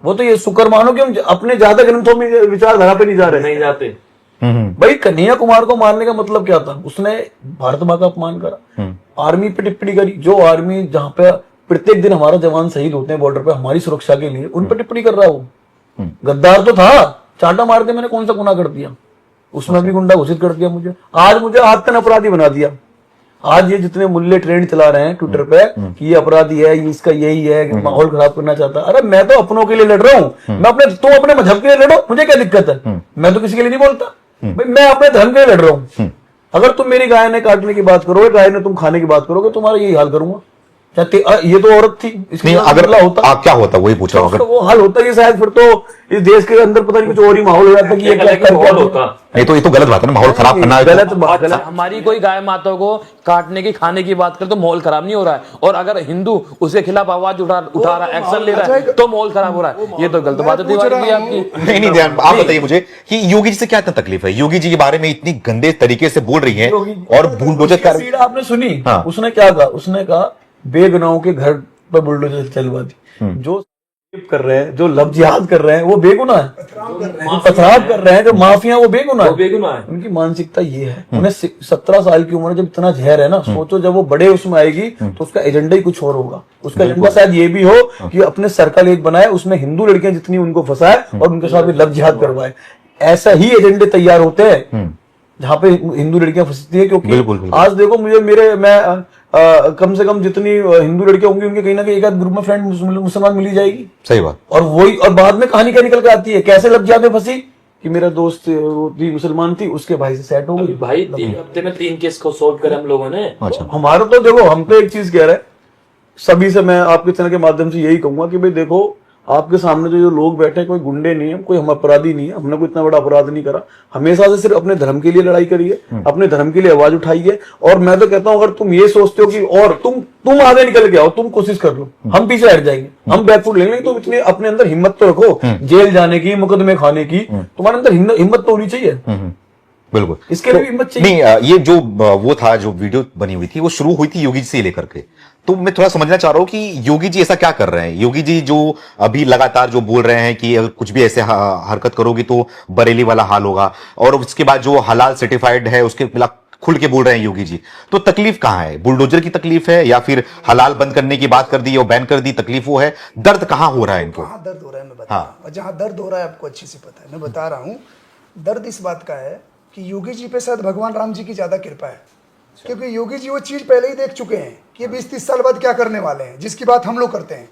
वो तो ये शुक्र मानो कि हम अपने ज्यादा ग्रंथों में विचारधारा पे नहीं जा रहे, नहीं जाते। भाई कन्हैया कुमार को मारने का मतलब क्या था, उसने भारत माँ का अपमान करा, आर्मी पे टिप्पणी करी। जो आर्मी जहां पे प्रत्येक दिन हमारा जवान शहीद होते हैं बॉर्डर पे हमारी सुरक्षा के लिए, उन पर टिप्पणी कर रहा है वो। गद्दार तो था, चाटा मार के मैंने कौन सा गुनाह कर दिया, उसमें भी गुंडा घोषित कर दिया मुझे। आज मुझे आतन अपराधी बना दिया। आज ये जितने मूल्य ट्रेंड चला रहे हैं ट्विटर पे कि ये अपराधी है, ये इसका यही है, माहौल खराब करना चाहता है। अरे मैं तो अपनों के लिए लड़ रहा हूँ, मैं अपने, तुम अपने मजहब के लिए लड़ो, मुझे क्या दिक्कत है, मैं तो किसी के लिए नहीं बोलता भाई, मैं अपने धर्म के लिए लड़ रहा हूँ। अगर तुम मेरी गाय ने काटने की बात करोगे, गाय ने तुम खाने की बात करोगे, तुम्हारा यही हाल करूंगा। ये तो औरत थी, इसके नहीं, साथ अगर बदला होता क्या होता वही पूछा उसका अगर वो हाल होता कि शायद फिर तो इस देश के अंदर पता नहीं कुछ और ही माहौल हो जाता कि ये क्या कर क्या होता। नहीं तो ये तो गलत बात है ना, माहौल खराब करना है तो- गलत बात, गलत। हमारी कोई गाय माता को काटने की खाने की बात करे तो माहौल खराब नहीं हो रहा है, और अगर हिंदू उसके खिलाफ आवाज उठा रहा है, एक्शन ले रहा है, तो माहौल खराब हो रहा है। ये तो गलत बात है तिवारी जी आपकी। नहीं ध्यान आप बताइए मुझे कि योगी जी से क्या इतना तकलीफ है? योगी जी के बारे में इतनी गंदे तरीके से बोल रही है और बुलडोजर कर सीढ़ा आपने सुनी? हाँ। उसने क्या कहा? उसने कहा बेगुनाहों के घर पर बुलडोजर चलवा दी। जो कर रहे हैं, जो लव जिहाद कर रहे हैं, वो बेगुनाह है। पथराव कर रहे हैं जो माफिया, वो बेगुनाह है। उनकी मानसिकता ये है। उन्हें 17 साल की उम्र में जब इतना जहर है ना, सोचो जब वो बड़े उसमें आएगी तो उसका एजेंडा ही कुछ और होगा। उसका एजेंडा शायद ये भी हो कि अपने सर्कल एक बनाए, उसमें हिंदू लड़कियां जितनी उनको फंसाए और उनके साथ भी लव जिहाद करवाए। ऐसा ही एजेंडे तैयार होते हैं जहाँ पे हिंदू लड़कियां फंसती है। क्योंकि बिल्कुल। आज देखो मैं कम से कम जितनी हिंदू लड़कियां होंगी उनके कहीं ना कहीं एक आध ग्रुप में फ्रेंड मुसलमान मिली जाएगी। सही बात। और वही, और बाद में कहानी क्या निकल के आती है, कैसे लग जाते फंसी कि मेरा दोस्त वो थी मुसलमान थी, उसके भाई से सेट हो गई। भाई 3 हफ्ते में 3 केस को सॉल्व करे हम लोगों ने। अच्छा, हमारा तो देखो, हम तो एक चीज कह रहे हैं सभी से, मैं आपके चैनल के माध्यम से यही कहूंगा कि भाई देखो, आपके सामने जो लोग बैठे हैं कोई गुंडे नहीं है, कोई हम अपराधी नहीं है, हमने कोई इतना बड़ा अपराध नहीं करा। हमेशा से सिर्फ अपने धर्म के लिए लड़ाई करी है, अपने धर्म के लिए आवाज उठाई है। और मैं तो कहता हूं अगर तुम ये सोचते हो कि और तुम आगे निकल के आओ, तुम कोशिश कर लो, हम पीछे हट जाएंगे, हम बैकफुट लेंगे। तुम इतने अपने अंदर हिम्मत तो रखो, जेल जाने की, मुकदमे खाने की, तुम्हारे अंदर हिम्मत तो होनी चाहिए। बिल्कुल, इसके लिए भी हिम्मत चाहिए। नहीं ये जो वो था, जो वीडियो बनी हुई थी, वो शुरू हुई थी योगी जी से लेकर के। तो मैं थोड़ा समझना चाह रहा हूं कि योगी जी ऐसा क्या कर रहे हैं? योगी जी जो अभी लगातार जो बोल रहे हैं कि अगर कुछ भी ऐसे हरकत करोगी तो बरेली वाला हाल होगा, और उसके बाद जो हलाल सर्टिफाइड है उसके खिलाफ खुल के बोल रहे हैं योगी जी। तो तकलीफ कहां है? बुलडोजर की तकलीफ है या फिर हलाल बंद करने की बात कर दी और बैन कर दी, तकलीफ वो है? दर्द कहां हो रहा है इनको? कहाँ दर्द हो रहा है मैं बता रहा हूं। और जहां दर्द हो रहा है आपको अच्छे से पता है, मैं बता रहा हूं। दर्द इस बात का है कि योगी जी पे शायद भगवान राम जी की ज्यादा कृपा है, क्योंकि योगी जी वो चीज पहले ही देख चुके हैं कि 20-30 साल बाद क्या करने वाले हैं, जिसकी बात हम लोग करते हैं।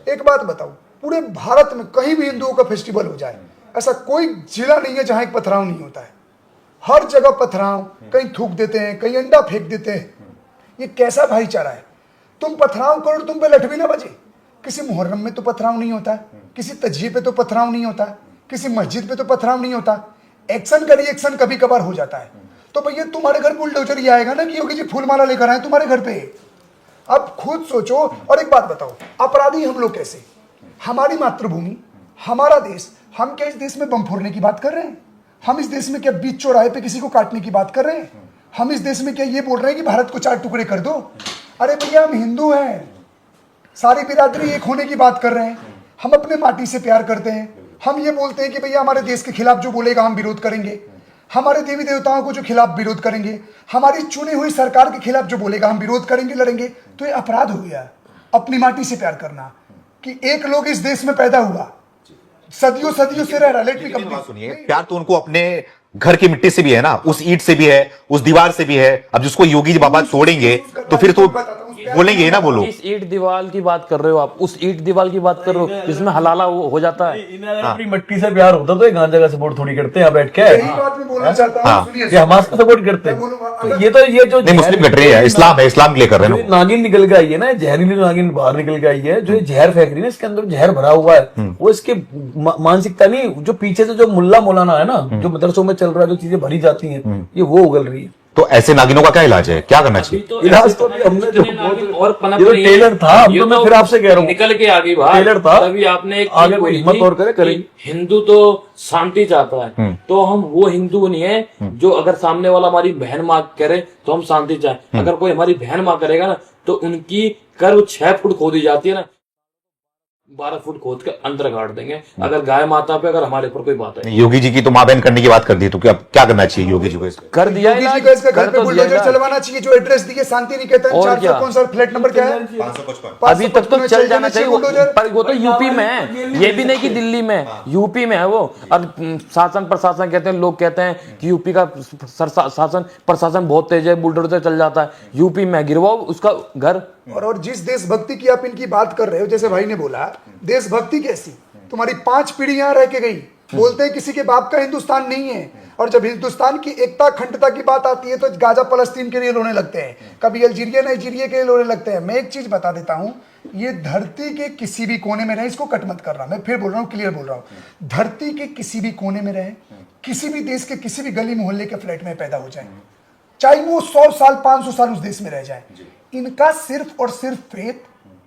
एक बात बताओ, पूरे भारत में कहीं भी हिंदुओं का फेस्टिवल हो जाए, ऐसा कोई जिला नहीं है जहां एक पथराव नहीं होता है। हर जगह पथराव, कहीं थूक देते हैं, कहीं अंडा फेंक देते हैं। ये कैसा भाईचारा है? तुम पथराव करो, तुम पे लठ भी ना बजे। किसी मुहर्रम में तो पथराव नहीं होता है, किसी तजिए पे तो पथराव नहीं होता है, किसी मस्जिद पे तो पथराव नहीं होता। एक्शन का रिएक्शन कभी कभार हो जाता है। तो भैया तुम्हारे घर बुलडोजर ही आएगा ना कि योगी जी फूलमाला लेकर आए तुम्हारे घर पे। अब खुद सोचो। और एक बात बताओ, अपराधी हम लोग कैसे? हमारी मातृभूमि, हमारा देश, हम क्या इस देश में बम फोड़ने की बात कर रहे हैं? हम इस देश में क्या बीच चौराहे पे किसी को काटने की बात कर रहे हैं? हम इस देश में क्या ये बोल रहे हैं कि भारत को 4 टुकड़े कर दो? अरे भैया हम हिंदू हैं, सारी बिरादरी एक होने की बात कर रहे हैं। हम अपने माटी से प्यार करते हैं। हम ये बोलते हैं कि भैया हमारे देश के खिलाफ जो बोलेगा हम विरोध करेंगे, हमारे देवी देवताओं को जो खिलाफ विरोध करेंगे, हमारी चुनी हुई सरकार के खिलाफ जो बोलेगा हम विरोध करेंगे, लड़ेंगे। तो ये अपराध हो गया अपनी माटी से प्यार करना, कि एक लोग इस देश में पैदा हुआ, सदियों सदियों से रह रहा। Let me complete. सुनिए, प्यार तो उनको अपने घर की मिट्टी से भी है ना, उस ईंट से भी है, उस दीवार से भी है। अब जिसको योगी जी बाबा छोड़ेंगे तो फिर तो बोलेंगे ना वो लोग। इस ईंट दीवार की बात कर रहे हो आप, उस ईंट दीवार की बात कर रहे हो जिसमें हलाला हो जाता है। इन्हें अपनी मिट्टी से प्यार होता तो ये गांजा का सपोर्ट थोड़ी करते हैं यहाँ बैठ के। यही बात मैं बोलना चाहता हूँ, सुनिए। ये हमास का सपोर्ट करते हैं। तो ये जो नहीं, मुस्लिम कट रही है, इस्लाम है, इस्लाम के लिए कर रहे हैं जो नागिन निकल के आई है ना, जहरीली नागिन बाहर निकल के आई है, जो ये जहर फेंक रही है ना, इसके अंदर जहर भरा हुआ है। वो इसके मानसिकता नहीं, जो पीछे से जो मुल्ला मौलाना है ना, जो मदरसों में चल रहा है, जो चीजें भरी जाती हैं, ये वो उगल रही है। तो ऐसे नागिनों का क्या इलाज है? क्या करना चाहिए? इलाज तो अभी हमने जो और पनप ये तो रही है। टेलर था, अब ये तो मैं फिर आपसे कह रहा हूँ निकल के आगे बाहर टेलर था, तभी आपने एक आगे चीज कोई बोली हिम्मत थी और करे, करेंगे। कि हिंदू तो शांति चाहता है, तो हम वो हिंदू नहीं है जो अगर सामने वाला हमारी बहन माँ करे तो हम शांति चाहे। अगर कोई हमारी बहन माँ करेगा ना तो उनकी कर 6 फुट खोदी जाती है ना, 12 फुट खोद के अंदर गाड़ देंगे। अगर गाय माता पे अगर हमारे ऊपर कोई बात है। योगी जी की तो मां बहन करने की बात कर दी, तो क्या करना चाहिए योगी जी को? कर दिया योगी जी को इसका घर पे बुलडोजर चलवाना चाहिए। जो एड्रेस दिए शांति निकेतन, और 400 क्या? कौन सा फ्लैट नंबर क्या है? 555। अभी तक तो चल जाना चाहिए बुलडोजर। पर वो तो यूपी में है, ये भी नहीं कि दिल्ली में, यूपी में है वो। और शासन प्रशासन कहते हैं, लोग कहते हैं कि यूपी का शासन प्रशासन बहुत तेज है, बुलडोजर चल जाता है। यूपी में गिरवाओ उसका घर। और जिस देशभक्ति की आप इनकी बात कर रहे हो, जैसे भाई ने बोला देशभक्ति कैसी, तुम्हारी 5 पीढ़ी यहाँ रह के गई, बोलते हैं किसी के बाप का हिंदुस्तान नहीं है, और जब हिंदुस्तान की एकता अखंडता की बात आती है तो गाजा फलस्तीन के लिए रोने लगते हैं, कभी अल्जीरिया नाइजीरिया के लिए रोने लगते हैं। मैं एक चीज बता देता हूं, ये धरती के किसी भी कोने में रहे, इसको कट मत कर रहा, मैं फिर बोल रहा हूं, क्लियर बोल रहा हूं, धरती के किसी भी कोने में रहे, किसी भी देश के किसी भी गली मोहल्ले के फ्लैट में पैदा हो जाए, चाहे वो 100 साल 500 साल उस देश में रह जाए, इनका सिर्फ और सिर्फ फेथ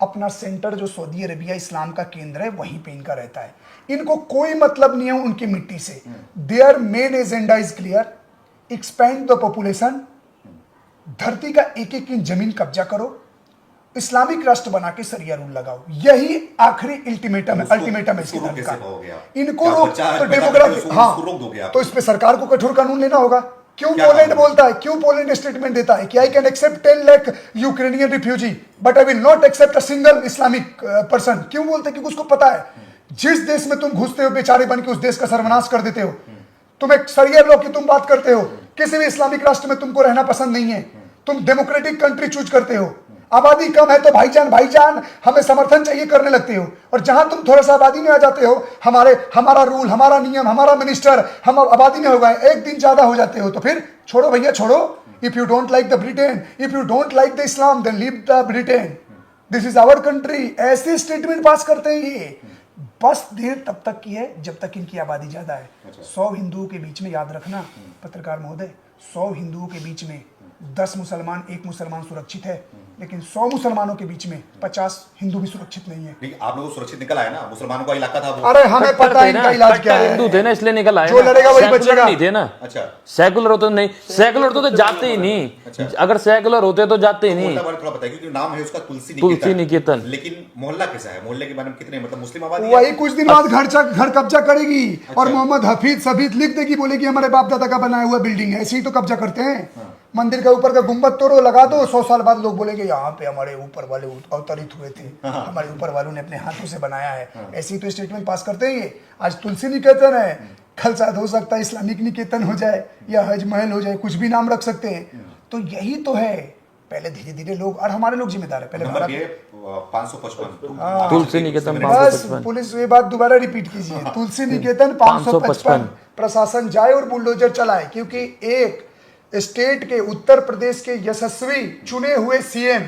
अपना सेंटर जो सऊदी अरेबिया इस्लाम का केंद्र है वहीं पे इनका रहता है। इनको कोई मतलब नहीं है उनकी मिट्टी से। Their main agenda is clear, expand the population, धरती का एक एक इंच जमीन कब्जा करो, इस्लामिक राष्ट्र बना के सरिया रूल लगाओ, यही आखिरी अल्टीमेटम है इसके धर्म का। इनको रोक तो डेमोग्राफी, हाँ, तो इस पे सरकार को कठोर कानून लेना होगा। क्यों पोलैंड बोलता है, क्यों पोलैंड स्टेटमेंट देता है कि I can accept 10 lakh Ukrainian refugee but I will not accept a single Islamic person. क्यों बोलते हैं? क्योंकि उसको पता है जिस देश में तुम घुसते हो बेचारे बन के उस देश का सर्वनाश कर देते हो, तुम एक सरिया लॉ की तुम बात करते हो, किसी भी इस्लामिक राष्ट्र में तुमको रहना पसंद नहीं है, तुम डेमोक्रेटिक कंट्री चूज करते हो, आबादी कम है तो भाईजान हमें समर्थन चाहिए करने लगते हो, और जहां तुम थोड़ा सा आबादी में आ जाते हो, हमारा रूल, हमारा नियम, हमारा मिनिस्टर, हम आबादी में हो गए, एक दिन ज्यादा हो जाते हो तो फिर छोड़ो भैया छोड़ो। If you don't like the Britain, if you don't like the Islam, then leave the Britain, this is our country. ऐसे स्टेटमेंट पास करते हैं ये। बस देर तब तक की है जब तक इनकी आबादी ज्यादा है। 100 हिंदुओं के बीच में, याद रखना पत्रकार महोदय, 100 हिंदुओं के बीच में 10 मुसलमान, 1 मुसलमान सुरक्षित है, लेकिन 100 मुसलमानों के बीच में 50 हिंदू भी सुरक्षित नहीं है। आप लोगों को सुरक्षित निकल आया ना, मुसलमानों का इलाका था वो। अरे हमें पता है इनका इलाज क्या है, हिंदू थे ना इसलिए निकल आए, जो लड़ेगा वही बचेगा। नहीं थे ना, अच्छा सेकुलर होते नहीं, सेकुलर तो जाते ही नहीं। अच्छा। अगर सेकुलर होते तो जाते ही नहीं। थोड़ा बताइए, क्योंकि नाम है उसका तुलसी निकेतन, लेकिन मोहल्ला कैसा है? मोहल्ले के बारे में कितने मतलब मुस्लिम आबादी? वही कुछ दिन बाद घर कब्जा करेगी और मोहम्मद हफीज सफीद लिख देगी, बोलेगी हमारे बाप दादा का बनाया हुआ बिल्डिंग है। ऐसे ही तो कब्जा करते हैं। मंदिर के ऊपर का गुंबद तोड़ो, लगा दो, 100 साल बाद लोग बोलेंगे यहाँ पे हमारे ऊपर वाले अवतरित हुए थे, हमारे ऊपर वालों ने अपने हाथों से बनाया है। ऐसे ही तो स्टेटमेंट पास करते हैं ये। आज तुलसी निकेतन है, कल शायद हो सकता है इस्लामिक निकेतन हो जाए या हज महल हो जाए, कुछ भी नाम रख सकते हैं। तो यही तो है, पहले धीरे धीरे लोग, और हमारे लोग जिम्मेदार है। पहले 555 तुलसी निकेतन बस पुलिस ये बात दोबारा रिपीट कीजिए, तुलसी निकेतन 555 प्रशासन जाए और बुलडोजर चलाए, क्योंकि एक स्टेट के, उत्तर प्रदेश के यशस्वी चुने हुए सीएम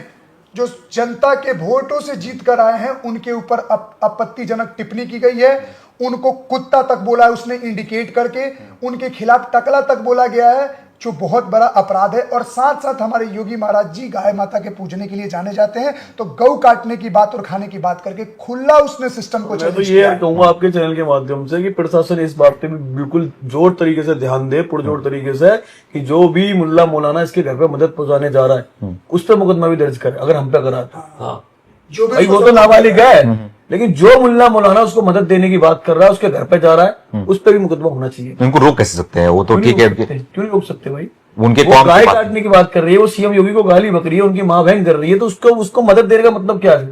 जो जनता के वोटों से जीत कर आए हैं, उनके ऊपर आपत्तिजनक टिप्पणी की गई है। उनको कुत्ता तक बोला है उसने इंडिकेट करके, उनके खिलाफ टकला तक बोला गया है, जो बहुत बड़ा अपराध है। और साथ साथ हमारे योगी महाराज जी गाय माता के पूजने के लिए जाने जाते हैं, तो गौ काटने की बात और खाने की बात करके खुला उसने सिस्टम को मैं तो ये कहूंगा आपके चैनल के माध्यम से कि प्रशासन इस बात पे भी बिल्कुल जोर तरीके से ध्यान दे, पुरजोर तरीके से, कि जो भी मुल्ला मौलाना इसके घर पे मदद पहुंचाने जा रहा है उस पर मुकदमा भी दर्ज करे, अगर हम पे करा तो। हाँ, जो भी भाई वो तो नाबालिग है, लेकिन जो मुल्ला मौलाना उसको मदद देने की बात कर रहा है, उसके घर पे जा रहा है, उस पर भी मुकदमा होना चाहिए। इनको रोक कैसे सकते हैं? वो तो ठीक है, क्यों नहीं रोक सकते भाई? उनके वो गाय काटने की बात कर रही है, वो सीएम योगी को गाली बक रही है, उनकी माँ बहन कर रही है, तो उसको मदद देने का मतलब क्या है?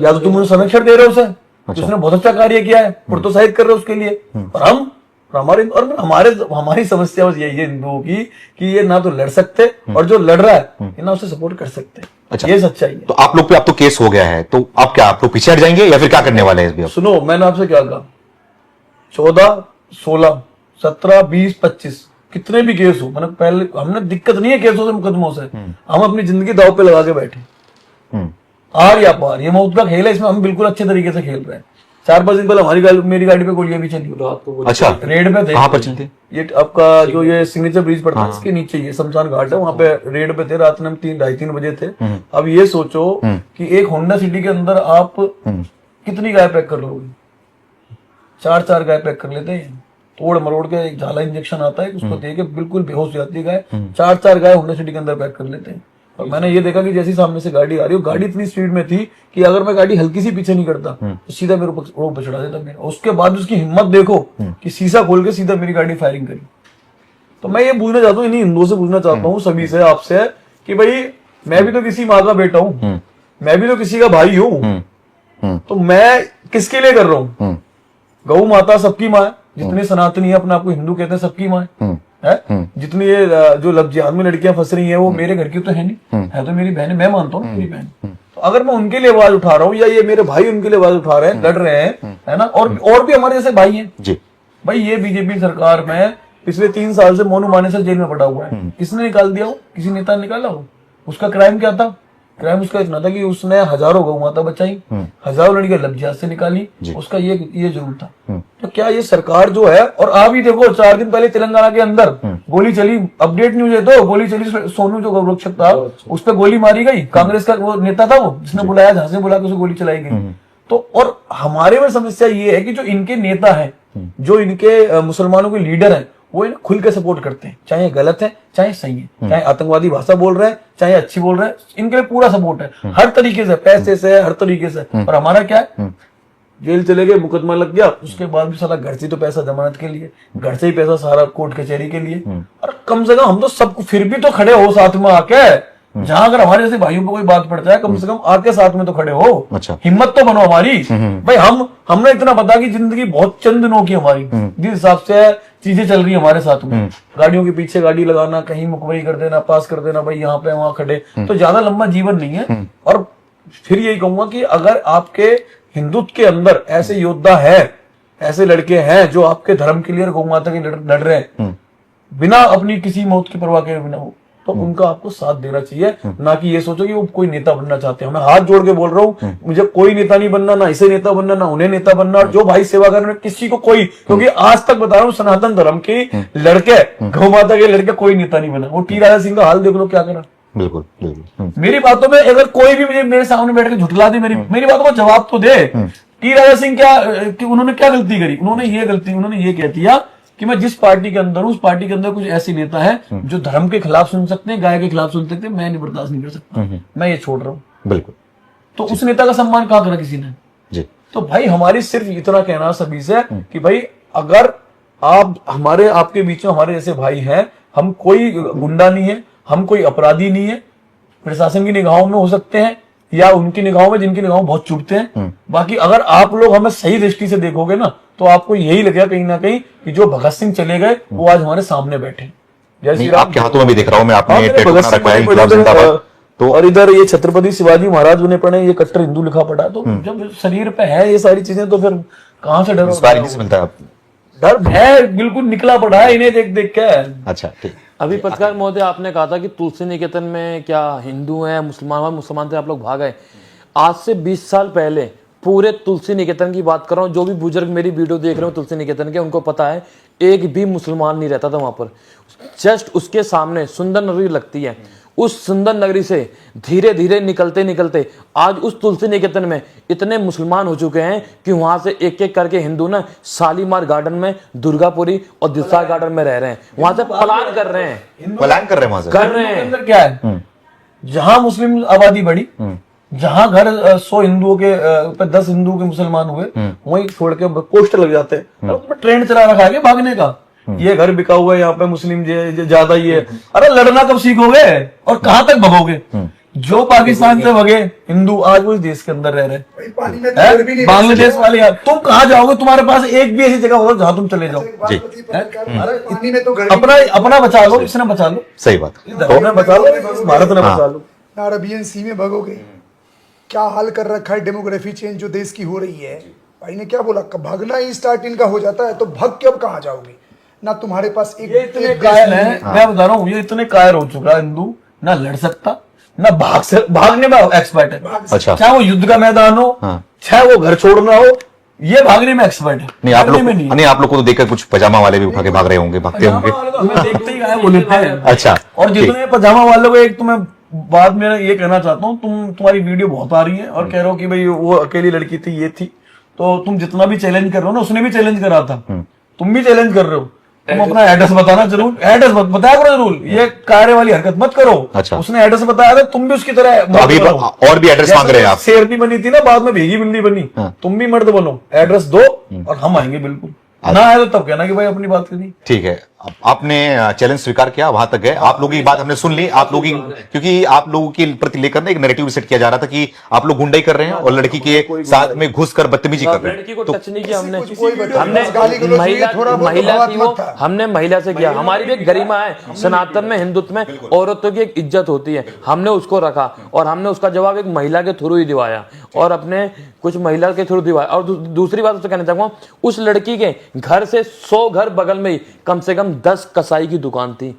या तो तुम उन्हें संरक्षण दे रहे हो उसे, जिसने बहुत अच्छा कार्य किया है, प्रोत्साहित कर रहे हो उसके लिए। और हमारी समस्या बस यही है हिंदुओं की, कि ये ना तो लड़ सकते, और जो लड़ रहा है ये ना उसे सपोर्ट कर सकते। अच्छा, ये सच्चाई है। तो आप लोग पे अब तो केस हो गया है, तो आप क्या, आप लोग पीछे हट जाएंगे या फिर क्या करने वाले हैं? सुनो, मैंने आपसे क्या कहा, 14, 16, 17, 20, 25 कितने भी केस हो, मैंने पहले, हमने दिक्कत नहीं है केसों से, मुकदमों से, हम अपनी जिंदगी दाव पे लगा के बैठे, हार या पार, ये मौत का खेल है, इसमें हम बिल्कुल अच्छे तरीके से खेल रहे हैं। 4-5 दिन पहले मेरी गाड़ी पे गोलियां भी चली, अच्छा, रेड पे थे। कहां पर चलते? ये आपका जो ये सिग्नेचर ब्रिज पड़ता है इसके नीचे ये शमशान घाट है, वहां पे रेड पे थे, रात में हम 2:30 बजे थे। अब ये सोचो कि एक होंडा सिटी के अंदर आप कितनी गाय पैक कर लोगे? 4 गाय पैक कर लेते हैं, तोड़ मरोड़ के, एक झाला इंजेक्शन आता है, उसको दे के बिल्कुल बेहोश हो जाती है गाय। 4 गाय होंडा सिटी के अंदर पैक कर लेते हैं। और मैंने ये देखा कि जैसी सामने से गाड़ी आ रही हो, गाड़ी इतनी स्पीड में थी कि अगर मैं गाड़ी हल्की सी पीछे नहीं करता तो सीधा मेरे रोड पे चढ़ा देता मेरा। उसके बाद उसकी हिम्मत देखो कि शीशा खोल के सीधा मेरी गाड़ी फायरिंग करी। तो मैं ये पूछना चाहता हूँ, इन्हीं हिंदुओं से पूछना चाहता हूँ, सभी से, आपसे, कि भाई मैं भी तो किसी माँ का बेटा हूँ, मैं भी तो किसी का भाई हूँ, तो मैं किसके लिए कर रहा हूँ? गौ माता सबकी माँ है, जितने सनातनी है अपने आपको हिंदू कहते हैं, सबकी माँ है। जितनी ये जो लफ्जियात में लड़कियां फंस रही हैं, वो मेरे घर की तो है नहीं, है तो मेरी बहन, मैं मानता हूँ मेरी बहन। तो अगर मैं उनके लिए आवाज उठा रहा हूँ, या ये मेरे भाई उनके लिए आवाज उठा रहे हैं, लड़ रहे हैं, है ना, और भी हमारे जैसे भाई हैं, भाई ये बीजेपी सरकार में पिछले 3 साल से मोनू मानेसर जेल में पड़ा हुआ है, किसने निकाल दिया हो? किसी नेता ने निकाला हो? उसका क्राइम क्या था? क्राइम उसका इतना था कि उसने हजारों गौ माता बचाई, हजारों लड़कियां लफ्जियात से निकाली, उसका ये जरूर था। तो क्या ये सरकार जो है, और आप ही देखो 4 दिन पहले तेलंगाना के अंदर गोली चली, अपडेट न्यूज है तो गोली चली, सोनू जो गौरक्षक था उस पर गोली मारी गई, कांग्रेस का वो नेता था वो जिसने बुलाया, जहां से बुला के उसे गोली चलाई गई। तो और हमारे में समस्या ये है कि जो इनके नेता है, जो इनके मुसलमानों के लीडर है, वो इन्हें खुल के सपोर्ट करते हैं, चाहे गलत है चाहे सही है, चाहे आतंकवादी भाषा बोल रहे हैं चाहे अच्छी बोल रहे हैं, इनके लिए पूरा सपोर्ट है हर तरीके से, पैसे से, हर तरीके से। और हमारा क्या है, जेल चले गए, मुकदमा लग गया, उसके बाद भी साला घर से तो पैसा जमानत के लिए, घर से ही पैसा सारा कोर्ट कचहरी के लिए। और कम से कम हम तो सबको फिर भी तो खड़े हो साथ में आके, जहां अगर हमारे जैसे भाइयों को कोई बात पड़ जाए, कम से कम आके साथ में तो खड़े हो। अच्छा। हिम्मत तो बनो हमारी भाई। हमने इतना पता कि जिंदगी बहुत चंद दिनों की हमारी, जिस हिसाब से चीजें चल रही है हमारे साथ में, गाड़ियों के पीछे गाड़ी लगाना, कहीं मुखबरी कर देना, पास कर देना, भाई यहाँ पे वहां खड़े, तो ज्यादा लंबा जीवन नहीं है। और फिर यही कहूंगा कि अगर आपके हिंदुत्व के अंदर ऐसे योद्धा है, ऐसे लड़के हैं जो आपके धर्म के लिए और गौ माता के लिए लड़ रहे हैं, बिना अपनी किसी मौत की परवाह के बिना, तो उनका आपको साथ देना चाहिए, ना कि ये सोचो कि वो कोई नेता बनना चाहते हैं। मैं हाथ जोड़ के बोल रहा हूँ, मुझे कोई नेता नहीं बनना, ना इसे नेता बनना, ना उन्हें नेता बनना, और जो भाई सेवा कर रहे हैं किसी को कोई, क्योंकि आज तक बता रहा हूँ सनातन धर्म के लड़के, गौ माता के लड़के, कोई नेता नहीं बना। वो टी राजा सिंह का हाल देख लो क्या करा। बिल्कुल बिल्कुल। मेरी बातों में अगर कोई भी मुझे मेरे सामने बैठ के झुठला दे, मेरी बातों को जवाब तो दे। टी राजा सिंह कि उन्होंने क्या गलती करी? उन्होंने ये कह दिया कि मैं जिस पार्टी के अंदर हूं, उस पार्टी के अंदर कुछ ऐसे नेता है जो धर्म के खिलाफ सुन सकते हैं, गाय के खिलाफ सुन सकते हैं, मैं नहीं बर्दाश्त नहीं कर सकता, मैं ये छोड़ रहा हूं। बिल्कुल। तो उस नेता का सम्मान कहाँ करा किसी ने? जी। तो भाई हमारी सिर्फ इतना कहना सभी से कि भाई अगर आपके बीच में हमारे जैसे भाई हैं, हम कोई गुंडा नहीं है, हम कोई अपराधी नहीं है, प्रशासन की निगाहों में हो सकते हैं या उनकी निगाहों में, जिनकी निगाहों में बहुत चुभते हैं। बाकी अगर आप लोग हमें सही दृष्टि से देखोगे ना, तो आपको यही लगेगा कहीं ना कहीं कि जो भगत सिंह चले गए वो आज हमारे सामने बैठे। नहीं, आपके हाथों में भी दिख रहा हूं मैं, आपने टैटू बना रखा है इंकलाब जिंदाबाद। तो और इधर ये छत्रपति शिवाजी महाराज बने पड़े, ये कट्टर हिंदू लिखा पड़ा है। तो जब शरीर पे है ये सारी चीजें, तो फिर कहां से डर इंस्पायरिंग से मिलता है? डर है बिल्कुल निकला पड़ा है इन्हें देख देख के। अच्छा ठीक। अभी पत्रकार महोदय आपने कहा था कि तुलसी निकेतन में क्या हिंदू हैं, मुसलमान थे, आप लोग भाग गए। आज से 20 साल पहले पूरे तुलसी निकेतन की बात कर रहा हूँ, जो भी बुजुर्ग मेरी वीडियो देख रहे हो तुलसी निकेतन के, उनको पता है एक भी मुसलमान नहीं रहता था वहां पर। जस्ट उसके सामने सुंदर नगरी लगती है, उस सुंदर नगरी से धीरे धीरे निकलते निकलते आज उस तुलसी निकेतन में इतने मुसलमान हो चुके हैं कि वहां से एक एक करके हिंदू ना शालीमार गार्डन में, दुर्गापुरी और दिलसार गार्डन में रह रहे हैं, वहां से पलायन कर रहे हैं, वहां से कर रहे हैं। क्या है, जहां मुस्लिम आबादी बढ़ी, जहां घर 100 हिंदुओं के 10 हिंदू के मुसलमान हुए, वहीं छोड़ के पोस्टर लग जाते हैं, ट्रेंड चला रखा है भागने का, ये घर बिका हुआ है, यहाँ पे मुस्लिम ज्यादा ही है। अरे लड़ना कब सीखोगे और कहां तक भगोगे? जो पाकिस्तान से भगे हिंदू आज वो इस देश के अंदर रह रहे हैं, बांग्लादेश वाले यार, तुम कहाँ जाओगे? तुम्हारे पास एक भी ऐसी जगह होगा जहां तुम चले जाओ। अपना बचा लो, इसने बचा लो, सही बात, बचा लो, भारत ने बचा लो। अरबियन सी में भगोगे? क्या हाल कर रखा है डेमोग्राफी चेंज जो देश की हो रही है। भाई ने क्या बोला, भागना ही स्टार्ट इनका हो जाता है, तो भाग के अब कहाँ जाओगे? ना तुम्हारे पास ये इतने कायर हैं, मैं बता रहा हूँ, ये इतने कायर हो चुका है हिंदू, ना लड़ सकता ना भागने में एक्सपर्ट है। अच्छा। चाहे वो युद्ध का मैदान हो, चाहे वो घर छोड़ना हो, ये भागने में एक्सपर्ट है। नहीं आप लोग को तो देखकर कुछ पजामा वाले भी उठा के भाग रहे होंगे, भागते होंगे, देखते ही गायब हो लेते हैं। अच्छा। और जितने पजामा वालों को, एक तुम्हें बाद में ये कहना चाहता हूँ, तुम्हारी वीडियो बहुत आ रही है और कह रहे हो कि भाई वो अकेली लड़की थी, ये थी, तो तुम जितना भी चैलेंज कर रहे हो ना, उसने भी चैलेंज करा था, तुम भी चैलेंज कर रहे हो, तुम अपना एड्रेस बताना जरूर, एड्रेस बताया करो जरूर, ये कार्य वाली हरकत मत करो। अच्छा। उसने एड्रेस बताया था, तुम भी उसकी तरह अभी और भी एड्रेस मांग रहे हैं आप। शेरनी बनी थी ना, बाद में भीगी बिल्ली बनी, तुम भी मर्द बनो, एड्रेस दो और हम आएंगे बिल्कुल। ना आए तो तब कहना कि भाई अपनी बात करी। ठीक है, आपने चैलेंज स्वीकार किया, वहां तक गए, आप लोगों की बात हमने सुन ली, आप लोगों की, क्योंकि आप लोगों के प्रति लेकर ना एक नैरेटिव सेट किया जा रहा था कि आप लोग गुंडाई कर रहे हैं और लड़की के साथ में घुसकर बदतमीजी कर रहे लड़की को हैं। टच नहीं किया हमने, कोई हमने गाली गलौज हुई, महिला थोड़ा बहुत महिला थी वो, भावात्मक था। हमने महिला से किया। हमारी भी एक गरिमा है, सनातन में, हिंदुत्व में औरतों की एक इज्जत होती है, हमने उसको रखा और हमने उसका जवाब एक महिला के थ्रू ही दिवाया और अपने कुछ महिला के थ्रू दिवाया। और दूसरी बात तो कहना चाहूंगा, उस लड़की के घर से 100 घर बगल में ही कम से कम 10 कसाई की दुकान थी।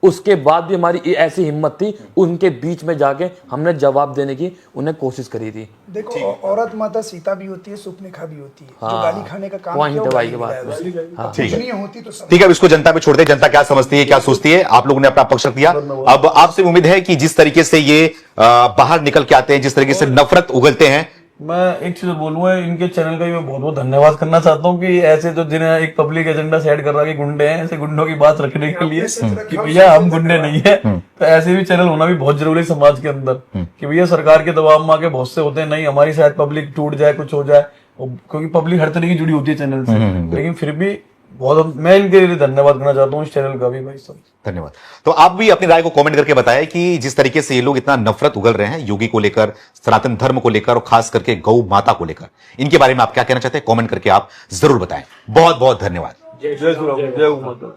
उसके बाद भी हमारी ऐसी हिम्मत थी, उनके बीच में जाके हमने जवाब देने की उन्हें कोशिश करी थी। देखो, औरत माता सीता भी होती है, सुपनेखा भी होती है। जो हाँ, गाली खाने का काम पॉइंट किया, वो है भाई गाली की बात मिला है में। उसे। हाँ, ठीक है, नहीं होती तो सब ठीक है, अब इसको जनता पे छोड़ दे, जनता क्या समझती है, क्या सोचती है। आप लोगों ने अपना पक्ष रख दिया। अब आपसे उम्मीद है कि जिस तरीके से ये बाहर निकल के आते हैं, जिस तरीके से नफरत उगलते हैं, मैं एक चीज बोलूंगा, इनके चैनल का भी मैं बहुत बहुत धन्यवाद करना चाहता हूँ कि ऐसे जो जिन्हें एक पब्लिक एजेंडा सेट कर रहा है कि गुंडे हैं, ऐसे गुंडों की बात रखने के लिए कि भैया हम गुंडे नहीं है, तो ऐसे भी चैनल होना भी बहुत जरूरी है समाज के अंदर कि भैया सरकार के दबाव में आके बहुत से होते हैं, नहीं हमारी शायद पब्लिक टूट जाए, कुछ हो जाए, क्योंकि पब्लिक हर तरह की जुड़ी होती है चैनल से, लेकिन फिर भी बहुत मैं इनके लिए धन्यवाद करना चाहता हूँ, इस चैनल का भी भाई सब धन्यवाद। तो आप भी अपनी राय को कमेंट करके बताएं कि जिस तरीके से ये लोग इतना नफरत उगल रहे हैं योगी को लेकर, सनातन धर्म को लेकर और खास करके गौ माता को लेकर, इनके बारे में आप क्या कहना चाहते हैं, कमेंट करके आप जरूर बताएं। बहुत बहुत धन्यवाद। जय श्री राम, जय गौ माता।